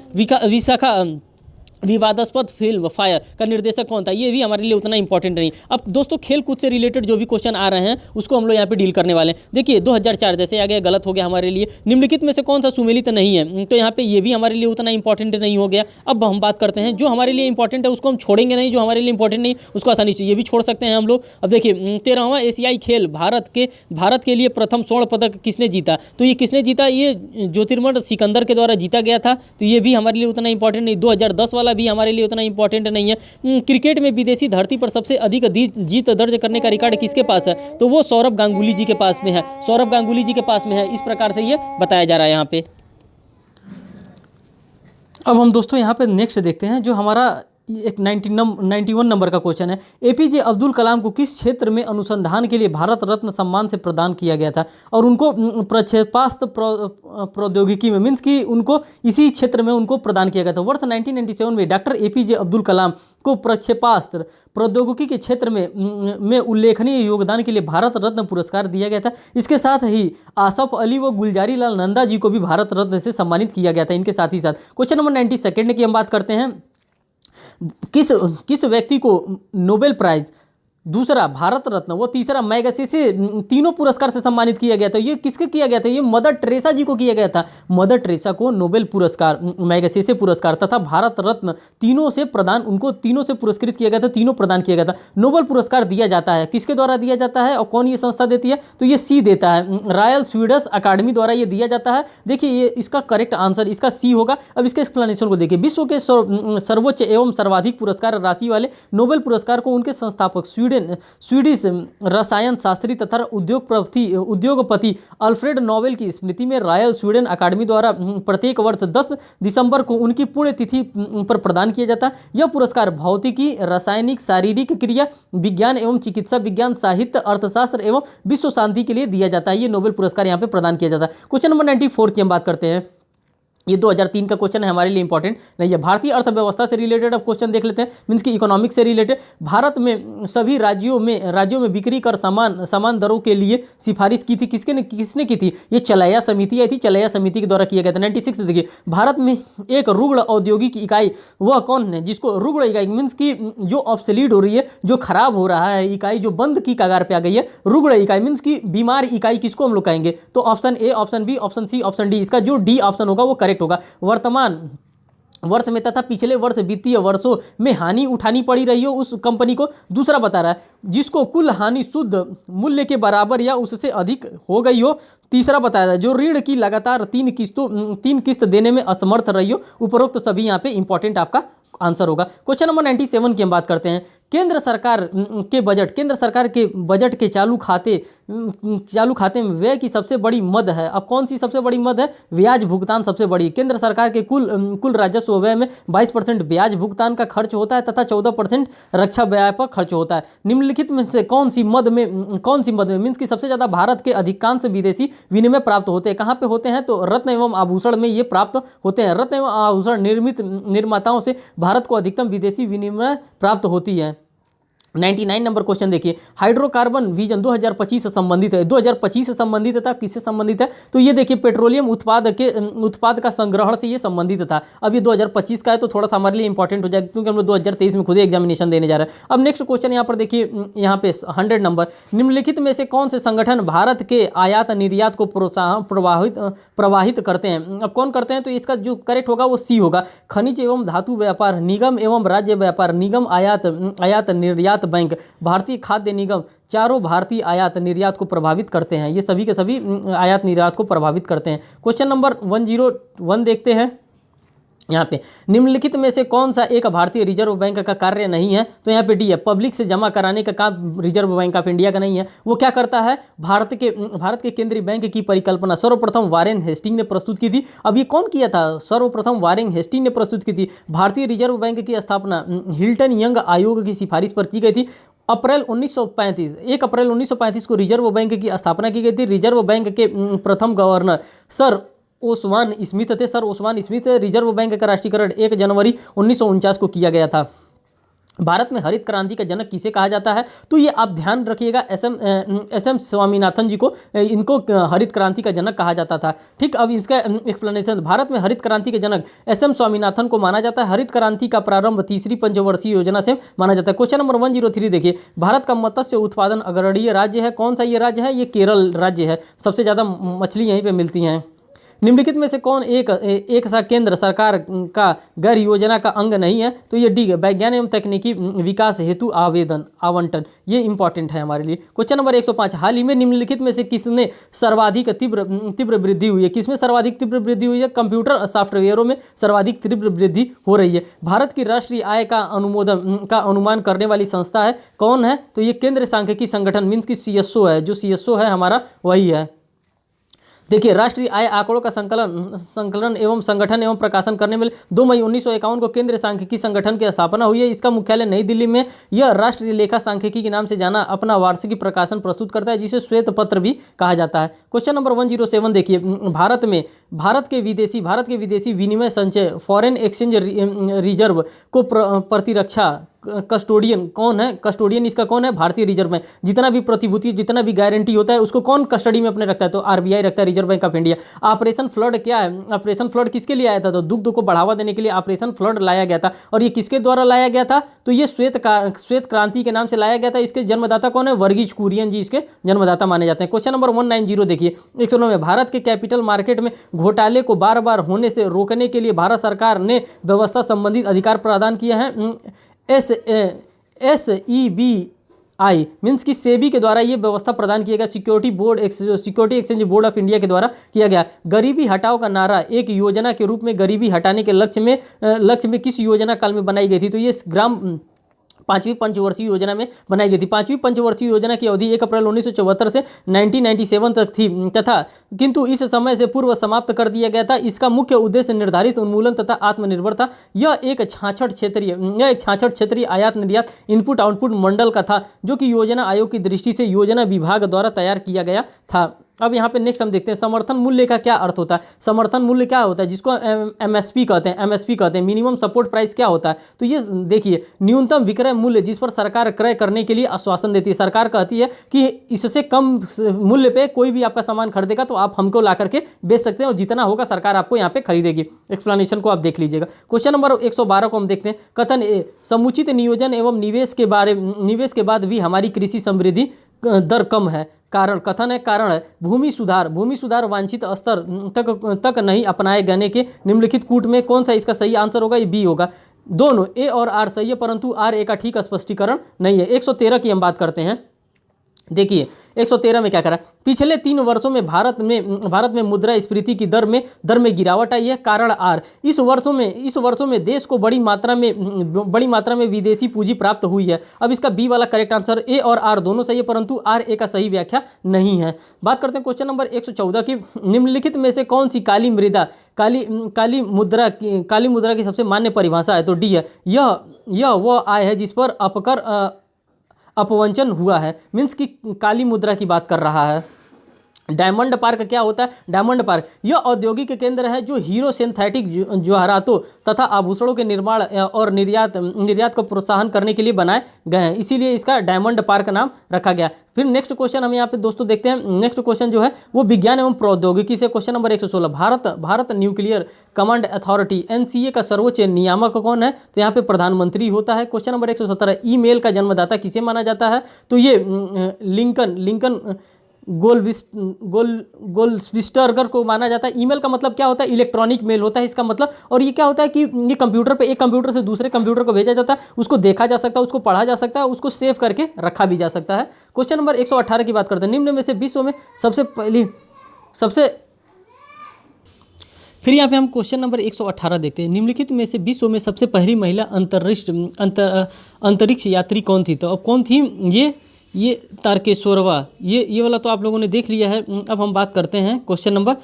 विवादास्पद फिल्म फायर का निर्देशक कौन था, ये भी हमारे लिए उतना इंपॉर्टेंट नहीं। अब दोस्तों खेल कूद से रिलेटेड जो भी क्वेश्चन आ रहे हैं उसको हम लोग यहाँ पे डील करने वाले हैं। देखिए 2004 जैसे आ गया, गलत हो गया हमारे लिए। निम्नलिखित में से कौन सा सुमेलित नहीं है, तो यहाँ पे ये भी हमारे लिए उतना इंपॉर्टेंट नहीं हो गया। अब हम बात करते हैं जो हमारे लिए इंपॉर्टेंट है उसको हम छोड़ेंगे नहीं, जो हमारे लिए इंपॉर्टेंट नहीं उसको आसानी से ये भी छोड़ सकते हैं हम लोग। अब देखिए 13वां एशियाई खेल भारत के लिए प्रथम स्वर्ण पदक किसने जीता, तो ये किसने जीता, ये ज्योतिर्मय सिकंदर के द्वारा जीता गया था। तो ये भी हमारे लिए उतना इंपॉर्टेंट नहीं। 2010 वाला भी हमारे लिए उतना इंपॉर्टेंट नहीं है। क्रिकेट में विदेशी धरती पर सबसे अधिक जीत दर्ज करने का रिकॉर्ड किसके पास है, तो वो सौरभ गांगुली जी के पास में है। सौरभ गांगुली जी के पास में है, इस प्रकार से ये बताया जा रहा है यहाँ पे। अब हम दोस्तों यहाँ पे नेक्स्ट देखते हैं जो हमारा एक 91 नंबर का क्वेश्चन है। एपीजे अब्दुल कलाम को किस क्षेत्र में अनुसंधान के लिए भारत रत्न सम्मान से प्रदान किया गया था, और उनको प्रक्षेपास्त्र प्रौद्योगिकी में मीन्स कि उनको इसी क्षेत्र में उनको प्रदान किया गया था। वर्ष 1997 में डॉक्टर एपीजे अब्दुल कलाम को प्रक्षेपास्त्र प्रौद्योगिकी के क्षेत्र में उल्लेखनीय योगदान के लिए भारत रत्न पुरस्कार दिया गया था। इसके साथ ही आसफ अली व गुलजारी लाल नंदा जी को भी भारत रत्न से सम्मानित किया गया था। इनके साथ ही साथ क्वेश्चन नंबर 92 की हम बात करते हैं। किस व्यक्ति को नोबेल प्राइज, दूसरा भारत रत्न, वो तीसरा मैगसेसे तीनों पुरस्कार से सम्मानित किया गया था। ये किसके किया गया था, ये मदर टेरेसा जी को किया गया था। मदर टेरेसा को नोबेल पुरस्कार, मैगसेसे पुरस्कार तथा भारत रत्न तीनों से पुरस्कृत किया गया था, तीनों प्रदान किया गया था। नोबेल पुरस्कार दिया जाता है किसके द्वारा दिया जाता है और कौन ये संस्था देती है, तो ये सी देता है, रॉयल स्वीडिश अकादमी द्वारा ये दिया जाता है। देखिए ये इसका करेक्ट आंसर इसका सी होगा। अब इसके एक्सप्लेनेशन को देखिए। विश्व के सर्वोच्च एवं सर्वाधिक पुरस्कार राशि वाले नोबेल पुरस्कार को उनके संस्थापक स्वीडिश रसायन शास्त्री तथा उद्योगपति अल्फ्रेड नोबेल की स्मृति में रॉयल स्वीडन अकादमी द्वारा प्रत्येक वर्ष 10 दिसंबर को उनकी पुण्यतिथि पर प्रदान किया जाता है। यह पुरस्कार भौतिकी, रासायनिक, शारीरिक क्रिया विज्ञान एवं चिकित्सा विज्ञान, साहित्य, अर्थशास्त्र एवं विश्व शांति के लिए दिया जाता है। ये नोबेल पुरस्कार यहाँ पे प्रदान किया जाता है। क्वेश्चन नंबर 94 की हम बात करते हैं। ये 2003 का क्वेश्चन है, हमारे लिए इंपॉर्टेंट नहीं है। भारतीय अर्थव्यवस्था से रिलेटेड अब क्वेश्चन देख लेते हैं, मीन्स की इकोनॉमिक्स से रिलेटेड। भारत में सभी राज्यों में बिक्री कर समान दरों के लिए सिफारिश की थी, किसने की थी, ये चलैया समिति आई थी, चलैया समिति के द्वारा किया गया था। 96 देखिए, भारत में एक रुग्ण औद्योगिक इकाई वह कौन है जिसको रुग्ण इकाई मीन्स की जो ऑब्सोलीट हो रही है, जो खराब हो रहा है इकाई, जो बंद की कगार पे आ गई है, रुग्ण इकाई मीन्स की बीमार इकाई किसको हम लोग कहेंगे, तो option A, option B, option C, option D, इसका जो डी ऑप्शन होगा वो करेक्ट होगा। वर्तमान वर्ष में तथा पिछले वर्ष वित्तीय वर्षों में हानि उठानी पड़ी रही हो उस कंपनी को। दूसरा बता रहा है जिसको कुल हानि शुद्ध मूल्य के बराबर या उससे अधिक हो गई हो। तीसरा बता रहा है जो ऋण की लगातार 3 किस्त देने में असमर्थ रही हो। उपरोक्त सभी यहाँ पे इंपॉर्टेंट आपका आंसर होगा। क्वेश्चन नंबर 97 की हम बात करते हैं। केंद्र सरकार के बजट के चालू खाते में व्यय की सबसे बड़ी मद है। अब कौन सी सबसे बड़ी मद है, ब्याज भुगतान सबसे बड़ी। केंद्र सरकार के कुल राजस्व व्यय में 22% ब्याज भुगतान का खर्च होता है तथा 14% रक्षा व्यय पर खर्च होता है। निम्नलिखित में से कौन सी मद में मीन्स की सबसे ज्यादा भारत के अधिकांश विदेशी विनिमय प्राप्त होते हैं, कहाँ पे होते हैं, तो रत्न एवं आभूषण में ये प्राप्त होते हैं। रत्न एवं आभूषण निर्माताओं से भारत को अधिकतम विदेशी विनिमय प्राप्त होती है। 99 नंबर क्वेश्चन देखिए। हाइड्रोकार्बन विजन 2025 से संबंधित है। 2025 से संबंधित था, किससे संबंधित है, तो ये देखिए पेट्रोलियम उत्पाद का संग्रहण से ये संबंधित था। अब ये 2025 का है तो थोड़ा सा हमारे लिए इंपॉर्टेंट हो जाएगा क्योंकि हम लोग 2023 में खुद ही एग्जामिनेशन देने जा रहे हैं। अब नेक्स्ट क्वेश्चन यहाँ पर देखिए, यहाँ पे 100 नंबर। निम्नलिखित में से कौन से संगठन भारत के आयात निर्यात को प्रोत्साहन प्रवाहित करते हैं। अब कौन करते हैं, तो इसका जो करेक्ट होगा वो सी होगा। खनिज एवं धातु व्यापार निगम एवं राज्य व्यापार निगम, आयात निर्यात बैंक, भारतीय खाद्य निगम, चारों भारतीय आयात निर्यात को प्रभावित करते हैं। ये सभी के सभी आयात निर्यात को प्रभावित करते हैं। क्वेश्चन नंबर 101 देखते हैं। यहाँ पे निम्नलिखित में से कौन सा एक भारतीय रिजर्व बैंक का कार्य नहीं है, तो यहाँ पे डी है। पब्लिक से जमा कराने का काम रिजर्व बैंक ऑफ इंडिया का नहीं है। वो क्या करता है, भारत के केंद्रीय बैंक की परिकल्पना सर्वप्रथम वारेन हेस्टिंग ने प्रस्तुत की थी। अब ये कौन किया था, सर्वप्रथम वारेन हेस्टिंग ने प्रस्तुत की थी। भारतीय रिजर्व बैंक की स्थापना हिल्टन यंग आयोग की सिफारिश पर की गई थी। 1 अप्रैल 1935 को रिजर्व बैंक की स्थापना की गई थी। रिजर्व बैंक के प्रथम गवर्नर सर ओस्मान स्मिथ थे। Sir Osborne Smith. Reserve bank का राष्ट्रीयकरण 1 जनवरी 1949 को किया गया था। भारत में हरित क्रांति का जनक किसे कहा जाता है? तो ये आप ध्यान रखिएगा, एस एम स्वामीनाथन जी को, इनको हरित क्रांति का जनक कहा जाता था। ठीक, अब इसका एक्सप्लेनेशन, भारत में हरित क्रांति के जनक एस.एम. स्वामीनाथन को माना जाता है। हरित क्रांति का प्रारंभ तीसरी पंचवर्षीय योजना से माना जाता है। क्वेश्चन नंबर 103 देखिए, भारत का मत्स्य उत्पादन अग्रणीय राज्य है, कौन सा ये राज्य है? ये केरल राज्य है, सबसे ज़्यादा मछली यहीं पर मिलती हैं। निम्नलिखित में से कौन एक सा केंद्र सरकार का गैर योजना का अंग नहीं है? तो ये डी, वैज्ञानिक एवं तकनीकी विकास हेतु आवंटन, ये इंपॉर्टेंट है हमारे लिए। क्वेश्चन नंबर 105, हाल ही में निम्नलिखित में से किसने सर्वाधिक तीव्र वृद्धि हुई है? किसमें सर्वाधिक तीव्र वृद्धि हुई है? कंप्यूटर सॉफ्टवेयरों में सर्वाधिक तीव्र वृद्धि हो रही है। भारत की राष्ट्रीय आय का अनुमान करने वाली संस्था है, कौन है? तो ये केंद्र सांख्यिकी संगठन मीन्स की CSO है, जो CSO है हमारा वही है। देखिए, राष्ट्रीय आय आंकड़ों का संकलन एवं संगठन एवं प्रकाशन करने में 2 मई 1951 को केंद्रीय सांख्यिकी संगठन की स्थापना हुई है। इसका मुख्यालय नई दिल्ली में। यह राष्ट्रीय लेखा सांख्यिकी के नाम से जाना अपना वार्षिक प्रकाशन प्रस्तुत करता है, जिसे श्वेत पत्र भी कहा जाता है। क्वेश्चन नंबर 107 देखिए, भारत के विदेशी विनिमय संचय फॉरेन एक्सचेंज रिजर्व को प्रतिरक्षा कस्टोडियन कौन है? कस्टोडियन इसका कौन है? भारतीय रिजर्व बैंक। जितना भी प्रतिभूति, जितना भी गारंटी होता है, उसको कौन कस्टडी में अपने रखता है? तो RBI रखता है, reserve bank of India. Operation flood क्या है? ऑपरेशन फ्लड किसके लिए आया था? तो दुग्ध को बढ़ावा देने के लिए ऑपरेशन फ्लड लाया गया था। और ये किसके द्वारा लाया गया था? तो ये श्वेत क्रांति के नाम से लाया गया था। इसके जन्मदाता कौन है? वर्गीज कुरियन जी इसके जन्मदाता माने जाते हैं। क्वेश्चन नंबर 190 देखिए, 109 भारत के कैपिटल मार्केट में घोटाले को बार बार होने से रोकने के लिए भारत सरकार ने व्यवस्था संबंधित अधिकार प्रदान किए हैं। SEBI मीन्स की सेबी के द्वारा ये व्यवस्था प्रदान किया गया। Security exchange board of India के द्वारा किया गया। गरीबी हटाओ का नारा एक योजना के रूप में गरीबी हटाने के लक्ष्य में किस योजना काल में बनाई गई थी? तो ये पांचवी पंचवर्षीय योजना में बनाई गई थी। पांचवी पंचवर्षीय योजना की अवधि 1 अप्रैल 1974 से 1997 तक थी तथा किंतु इस समय से पूर्व समाप्त कर दिया गया था। इसका मुख्य उद्देश्य निर्धारित उन्मूलन तथा आत्मनिर्भर था। यह एक छाछठ क्षेत्रीय आयात निर्यात इनपुट आउटपुट मंडल का था, जो कि योजना आयोग की दृष्टि से योजना विभाग द्वारा तैयार किया गया था। अब यहाँ पे नेक्स्ट हम देखते हैं समर्थन मूल्य का क्या अर्थ होता है। समर्थन मूल्य क्या होता है? जिसको MSP कहते हैं, मिनिमम सपोर्ट प्राइस क्या होता है? तो ये देखिए, न्यूनतम विक्रय मूल्य जिस पर सरकार क्रय करने के लिए आश्वासन देती है। सरकार कहती है कि इससे कम मूल्य पे कोई भी आपका सामान खरीदेगा तो आप हमको ला करके बेच सकते हैं, और जितना होगा सरकार आपको यहाँ पे खरीदेगी। एक्सप्लेनेशन को आप देख लीजिएगा। क्वेश्चन नंबर 112 को हम देखते हैं। कथन ए, समुचित नियोजन एवं निवेश के बाद भी हमारी कृषि समृद्धि दर कम है। कथन है कारण है भूमि सुधार वांछित स्तर तक नहीं अपनाए जाने के निम्नलिखित कूट में कौन सा इसका सही आंसर होगा? ये बी होगा। दोनों ए और आर सही है, परंतु आर ए का ठीक स्पष्टीकरण नहीं है। 113 की हम बात करते हैं। देखिए 113 में क्या करा? पिछले 3 वर्षों में भारत में मुद्रास्फीति की दर में गिरावट आई है। कारण आर, इस वर्षों में देश को बड़ी मात्रा में विदेशी पूंजी प्राप्त हुई है। अब इसका बी वाला करेक्ट आंसर, ए और आर दोनों सही है, परंतु आर ए का सही व्याख्या नहीं है। बात करते हैं क्वेश्चन नंबर 114 की, निम्नलिखित में से कौन सी काली मुद्रा की सबसे मान्य परिभाषा है? तो डी है, यह वह आय है जिस पर अपवंचन हुआ है। मीन्स की काली मुद्रा की बात कर रहा है। डायमंड पार्क क्या होता है? डायमंड पार्क यह औद्योगिक केंद्र है जो हीरो सिंथेटिक जवाहरातों तथा आभूषणों के निर्माण और निर्यात को प्रोत्साहन करने के लिए बनाए गए हैं, इसीलिए इसका डायमंड पार्क नाम रखा गया। फिर नेक्स्ट क्वेश्चन हम यहाँ पे दोस्तों देखते हैं। नेक्स्ट क्वेश्चन जो है वो विज्ञान एवं प्रौद्योगिकी से। Question number 116, Bharat nuclear command authority NCA का सर्वोच्च नियामक कौन है? तो यहाँ पे प्रधानमंत्री होता है। क्वेश्चन नंबर 117, ईमेल का जन्मदाता किसे माना जाता है? तो ये लिंकन गोल्डस्टिगर को माना जाता है। ईमेल का मतलब क्या होता है? इलेक्ट्रॉनिक मेल होता है इसका मतलब। और ये क्या होता है कि ये कंप्यूटर पे एक कंप्यूटर से दूसरे कंप्यूटर को भेजा जाता है, उसको देखा जा सकता है, उसको पढ़ा जा सकता है, उसको सेव करके रखा भी जा सकता है। क्वेश्चन नंबर 118 की बात करते हैं। निम्न में से विश्व में फिर यहाँ पे हम क्वेश्चन नंबर 118 देखते हैं। निम्नलिखित में से विश्व में सबसे पहली महिला अंतरिक्ष यात्री कौन थी? तो अब कौन थी? ये तारकेश्वरवा, ये वाला तो आप लोगों ने देख लिया है। अब हम बात करते हैं क्वेश्चन नंबर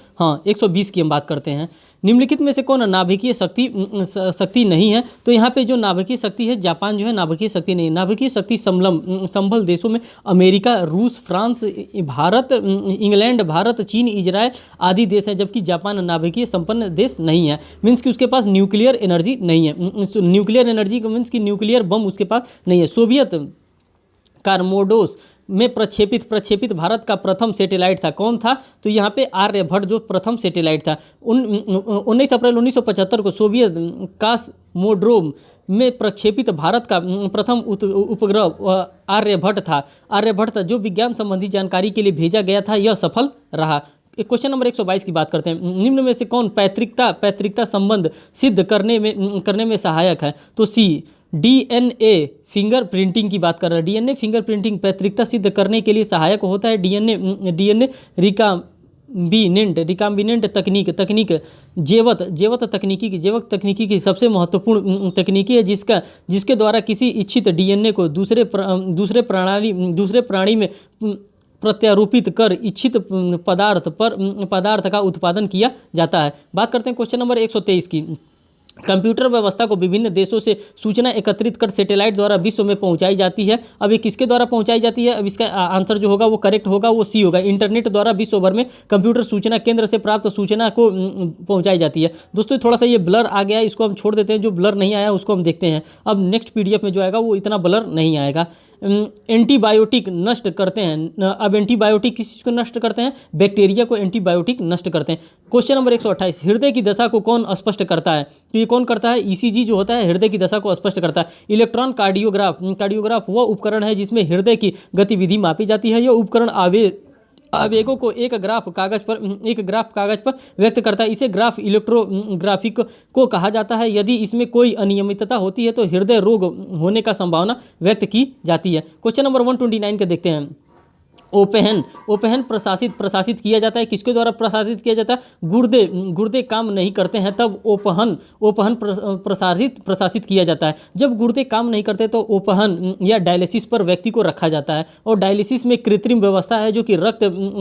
120 की हम बात करते हैं। निम्नलिखित में से कौन नाभिकीय शक्ति नहीं है? तो यहाँ पे जो नाभिकीय शक्ति है, जापान जो है नाभिकीय शक्ति नहीं है। नाभिकीय शक्ति संबल देशों में अमेरिका, रूस, फ्रांस, भारत, इंग्लैंड, भारत, चीन, इजराइल आदि देश हैं, जबकि जापान नाभिकीय संपन्न देश नहीं है। मीन्स कि उसके पास न्यूक्लियर एनर्जी नहीं है। न्यूक्लियर एनर्जी मीन्स कि न्यूक्लियर बम उसके पास नहीं है। सोवियत कार्मोडोस में प्रक्षेपित भारत का प्रथम सैटेलाइट था, कौन था? तो यहाँ पे आर्यभट्ट जो प्रथम सैटेलाइट था। 19 अप्रैल 1975 को सोवियत कॉस्मोड्रोम में प्रक्षेपित भारत का प्रथम उपग्रह आर्यभट्ट था, जो विज्ञान संबंधी जानकारी के लिए भेजा गया था। यह सफल रहा। क्वेश्चन नंबर 122 की बात करते हैं। निम्न में से कौन पैतृकता संबंध सिद्ध करने में सहायक है? तो सी, डीएनए फिंगर प्रिंटिंग की बात कर रहे हैं। डीएनए फिंगर प्रिंटिंग पैतृकता सिद्ध करने के लिए सहायक होता है। डीएनए रिकाम्बिनेंट तकनीक जैवत तकनीकी की सबसे महत्वपूर्ण तकनीकी है, जिसके द्वारा किसी इच्छित डीएनए को दूसरे प्राणी में प्रत्यारोपित कर इच्छित पदार्थ का उत्पादन किया जाता है। बात करते हैं क्वेश्चन नंबर 123 की। कंप्यूटर व्यवस्था को विभिन्न देशों से सूचना एकत्रित कर सैटेलाइट द्वारा विश्व में पहुंचाई जाती है। अब ये किसके द्वारा पहुंचाई जाती है? अब इसका आंसर जो होगा वो करेक्ट होगा, वो सी होगा। इंटरनेट द्वारा विश्व भर में कंप्यूटर सूचना केंद्र से प्राप्त सूचना को पहुंचाई जाती है। दोस्तों थोड़ा सा ये ब्लर आ गया है, इसको हम छोड़ देते हैं। जो ब्लर नहीं आया उसको हम देखते हैं। अब नेक्स्ट पीडीएफ में जो आएगा वो इतना ब्लर नहीं आएगा। एंटीबायोटिक नष्ट करते हैं। अब एंटीबायोटिक किस चीज़ को नष्ट करते हैं? बैक्टीरिया को एंटीबायोटिक नष्ट करते हैं। क्वेश्चन नंबर 128, हृदय की दशा को कौन स्पष्ट करता है? तो ये कौन करता है? ईसीजी जो होता है हृदय की दशा को स्पष्ट करता है। इलेक्ट्रॉन कार्डियोग्राफ वह उपकरण है जिसमें हृदय की गतिविधि मापी जाती है। यह उपकरण आवेगों को एक ग्राफ कागज पर व्यक्त करता है। इसे ग्राफ इलेक्ट्रोग्राफिक को कहा जाता है। यदि इसमें कोई अनियमितता होती है तो हृदय रोग होने का संभावना व्यक्त की जाती है। क्वेश्चन नंबर 129 के देखते हैं। ओपेहन प्रशासित किया जाता है। किसके द्वारा प्रशासित किया जाता है? गुर्दे काम नहीं करते हैं तब ओपहन प्रशासित किया जाता है। जब गुर्दे काम नहीं करते तो ओपहन या डायलिसिस पर व्यक्ति को रखा जाता है। और डायलिसिस में कृत्रिम व्यवस्था है जो कि रक्त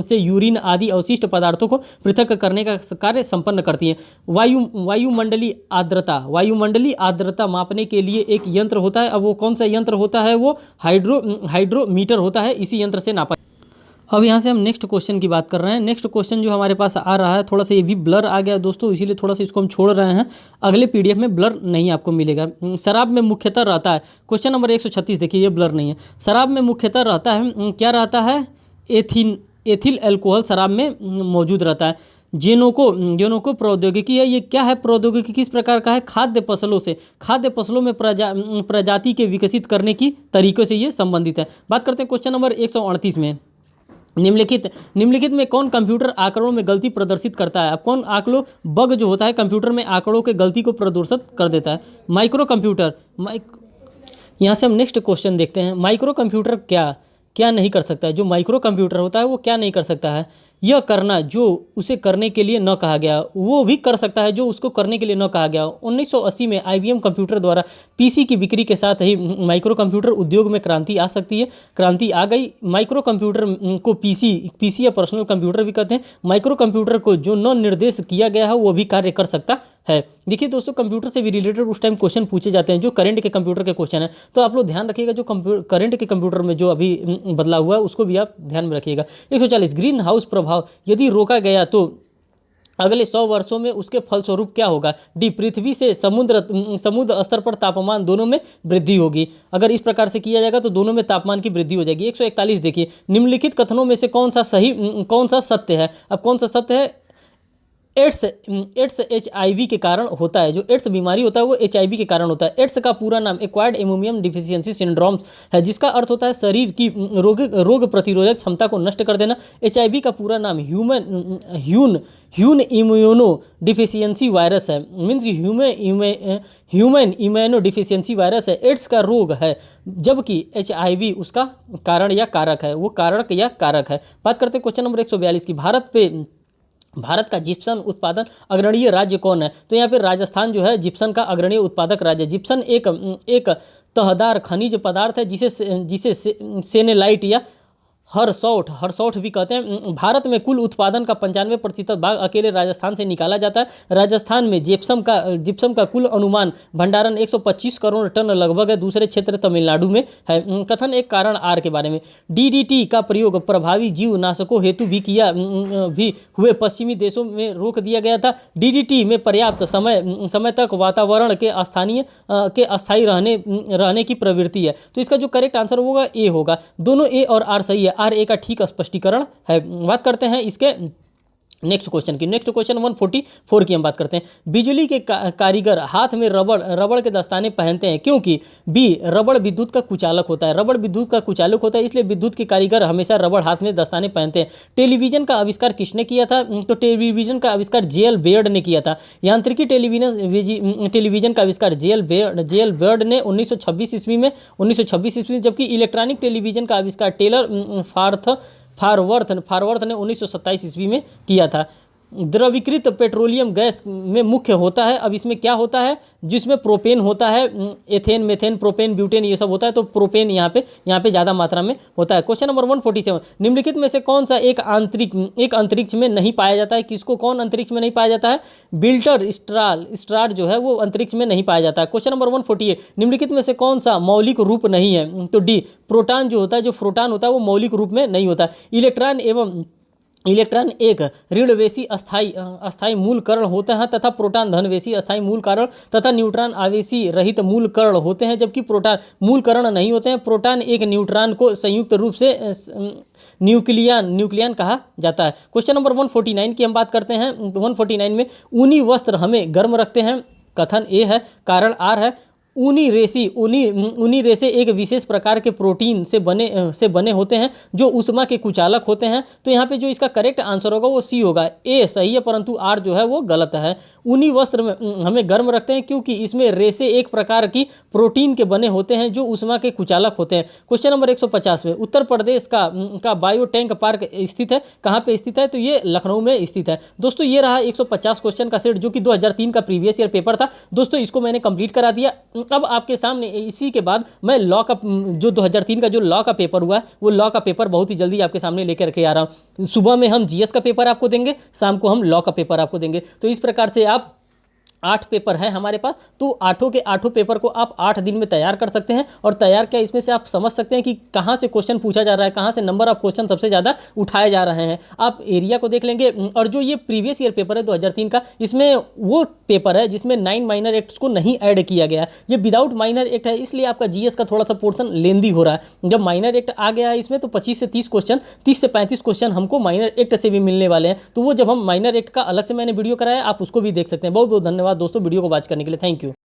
से यूरिन आदि अवशिष्ट पदार्थों को पृथक करने का कार्य संपन्न करती है। वायुमंडलीय आर्द्रता मापने के लिए एक यंत्र होता है। अब वो कौन सा यंत्र होता है? वो हाइड्रोमीटर होता है। इसी यंत्र से नापा। अब यहाँ से हम नेक्स्ट क्वेश्चन की बात कर रहे हैं। नेक्स्ट क्वेश्चन जो हमारे पास आ रहा है, थोड़ा सा ये भी ब्लर आ गया दोस्तों, इसीलिए थोड़ा सा इसको हम छोड़ रहे हैं। अगले पीडीएफ में ब्लर नहीं आपको मिलेगा। शराब में मुख्यतः रहता है। क्वेश्चन नंबर 136 देखिए, ये ब्लर नहीं है। शराब में मुख्यतः रहता है, क्या रहता है? एथिल अल्कोहल शराब में मौजूद रहता है। जेनोको प्रौद्योगिकी है। ये क्या है? प्रौद्योगिकी किस प्रकार का है? खाद्य फसलों में प्रजाति के विकसित करने की तरीकों से ये संबंधित है। बात करते हैं क्वेश्चन नंबर 138 में। निम्नलिखित में कौन कंप्यूटर आंकड़ों में गलती प्रदर्शित करता है? अब कौन बग जो होता है कंप्यूटर में आंकड़ों के गलती को प्रदर्शित कर देता है? Micro computer. यहाँ से हम नेक्स्ट क्वेश्चन देखते हैं। माइक्रो कंप्यूटर क्या नहीं कर सकता है? जो माइक्रो कंप्यूटर होता है वो क्या नहीं कर सकता है? यह करना जो उसे करने के लिए न कहा गया वो भी कर सकता है जो उसको करने के लिए न कहा गया। 1980 में IBM कंप्यूटर द्वारा PC की बिक्री के साथ ही माइक्रो कंप्यूटर उद्योग में क्रांति आ सकती है। क्रांति आ गई। माइक्रो कंप्यूटर को PC या पर्सनल कंप्यूटर भी कहते हैं। माइक्रो कंप्यूटर को जो न निर्देश किया गया है वो भी कार्य कर सकता है। देखिए दोस्तों, कंप्यूटर से भी रिलेटेड उस टाइम क्वेश्चन पूछे जाते हैं जो करंट के कंप्यूटर के क्वेश्चन है, तो आप लोग ध्यान रखिएगा। जो करंट के कंप्यूटर में जो अभी बदलाव हुआ है उसको भी आप ध्यान में रखिएगा। 140, ग्रीन हाउस प्रभाव यदि रोका गया तो अगले 100 वर्षों में उसके फलस्वरूप क्या होगा? डी, पृथ्वी से समुद्र स्तर पर तापमान दोनों में वृद्धि होगी। अगर इस प्रकार से किया जाएगा तो दोनों में तापमान की वृद्धि हो जाएगी। 141 देखिए, निम्नलिखित कथनों में से कौन सा सत्य है? अब कौन सा सत्य है? एड्स HIV के कारण होता है। जो एड्स बीमारी होता है वो HIV के कारण होता है। एड्स का पूरा नाम एक्वायर्ड इम्यून डिफिशियंसी सिंड्रोम है, जिसका अर्थ होता है शरीर की रोग प्रतिरोधक क्षमता को नष्ट कर देना। HIV का पूरा नाम ह्यूमन इम्यूनो डिफिशियंसी वायरस है, मीन्स कि ह्यूमन इम्यूनो डिफिशियंसी वायरस है। एड्स का रोग है, जबकि HIV उसका कारण या कारक है। वो कारक या कारक है। बात करते हैं क्वेश्चन नंबर 142 की। भारत का जिप्सम उत्पादन अग्रणीय राज्य कौन है? तो यहाँ पे राजस्थान जो है जिप्सम का अग्रणीय उत्पादक राज्य। जिप्सम एक तहदार खनिज पदार्थ है जिसे सेनेलाइट या हरसौठ भी कहते हैं। भारत में कुल उत्पादन का 95% भाग अकेले राजस्थान से निकाला जाता है। राजस्थान में जिप्सम का कुल अनुमान भंडारण 125 करोड़ टन लगभग है। दूसरे क्षेत्र तमिलनाडु में है। कथन एक कारण आर के बारे में। डीडीटी का प्रयोग प्रभावी जीवनाशकों हेतु भी हुए पश्चिमी देशों में रोक दिया गया था। डीडीटी में पर्याप्त समय तक वातावरण के अस्थायी रहने की प्रवृत्ति है। तो इसका जो करेक्ट आंसर होगा ए होगा। दोनों ए और आर सही है। आर ए का ठीक स्पष्टीकरण है। बात करते हैं इसके नेक्स्ट क्वेश्चन की। नेक्स्ट क्वेश्चन 144 की हम बात करते हैं। बिजली के कारीगर हाथ में रबड़ के दस्ताने पहनते हैं क्योंकि बी रबड़ विद्युत का कुचालक होता है। रबड़ विद्युत का कुचालक होता है, इसलिए विद्युत के कारीगर हमेशा रबड़ हाथ में दस्ताने पहनते हैं। टेलीविजन का आविष्कार किसने किया था? तो टेलीविजन का आविष्कार जेएल बेयर्ड ने किया था। यांत्रिकी टेलीविजन का आविष्कार जेएल बेयर्ड ने 1926 ईस्वी में, जबकि इलेक्ट्रॉनिक टेलीविजन का आविष्कार टेलर फारवर्थ ने 1927 ईस्वी में किया था। द्रवीकृत पेट्रोलियम गैस में मुख्य होता है, अब इसमें क्या होता है, जिसमें प्रोपेन होता है, एथेन, मेथेन, प्रोपेन, ब्यूटेन ये सब होता है, तो प्रोपेन यहाँ पे ज़्यादा मात्रा में होता है। क्वेश्चन नंबर 147, निम्नलिखित में से कौन सा एक अंतरिक्ष में नहीं पाया जाता है? किसको कौन अंतरिक्ष में नहीं पाया जाता है? बिल्टर स्टार जो है वो अंतरिक्ष में नहीं पाया जाता है। क्वेश्चन नंबर 148, निम्नलिखित में से कौन सा मौलिक रूप नहीं है? तो डी प्रोटॉन जो होता है, जो प्रोटॉन होता है वो मौलिक रूप में नहीं होता। इलेक्ट्रॉन एक ऋणवेशी अस्थायी मूल कण होते हैं तथा प्रोटॉन धनवेशी अस्थायी मूल कण तथा न्यूट्रॉन आवेशी रहित मूल कण होते हैं, जबकि प्रोटॉन मूल कण नहीं होते हैं। प्रोटॉन एक न्यूट्रॉन को संयुक्त रूप से न्यूक्लियन कहा जाता है। क्वेश्चन नंबर 149 की हम बात करते हैं। 149 में ऊनी वस्त्र हमें गर्म रखते हैं, कथन ए है, कारण आर है। ऊनी रेशे एक विशेष प्रकार के प्रोटीन से बने होते हैं जो ऊष्मा के कुचालक होते हैं। तो यहाँ पे जो इसका करेक्ट आंसर होगा वो सी होगा। ए सही है परंतु आर जो है वो गलत है। ऊनी वस्त्र में हमें गर्म रखते हैं क्योंकि इसमें रेशे एक प्रकार की प्रोटीन के बने होते हैं जो ऊष्मा के कुचालक होते हैं। क्वेश्चन नंबर 150 में उत्तर प्रदेश का बायो टैंक पार्क स्थित है, कहाँ पे स्थित है? तो ये लखनऊ में स्थित है। दोस्तों ये रहा 150 क्वेश्चन का सेट जो कि 2003 का प्रीवियस ईयर पेपर था। दोस्तों इसको मैंने कंप्लीट करा दिया। अब आपके सामने इसी के बाद मैं लॉ का जो 2003 का जो लॉ का पेपर हुआ वो लॉ का पेपर बहुत ही जल्दी आपके सामने लेकर के आ रहा हूँ। सुबह में हम जीएस का पेपर आपको देंगे, शाम को हम लॉ का पेपर आपको देंगे। तो इस प्रकार से आप 8 पेपर है हमारे पास, तो आठों के आठों पेपर को आप 8 दिन में तैयार कर सकते हैं। और तैयार क्या इसमें से आप समझ सकते हैं कि कहाँ से क्वेश्चन पूछा जा रहा है, कहाँ से नंबर ऑफ क्वेश्चन सबसे ज़्यादा उठाए जा रहे हैं। आप एरिया को देख लेंगे। और जो ये प्रीवियस ईयर पेपर है 2003 का, इसमें वो पेपर है जिसमें 9 माइनर एक्ट्स को नहीं ऐड किया गया। ये विदाउट माइनर एक्ट है, इसलिए आपका जीएस का थोड़ा सा पोर्शन लेंदी हो रहा है। जब माइनर एक्ट आ गया है इसमें तो 25 से 30 क्वेश्चन, 30 से 35 क्वेश्चन हमको माइनर एक्ट से भी मिलने वाले हैं। तो वो जब हम माइनर एक्ट का अलग से मैंने वीडियो कराया, आप उसको भी देख सकते हैं। बहुत बहुत धन्यवाद दोस्तों वीडियो को वॉच करने के लिए। Thank you.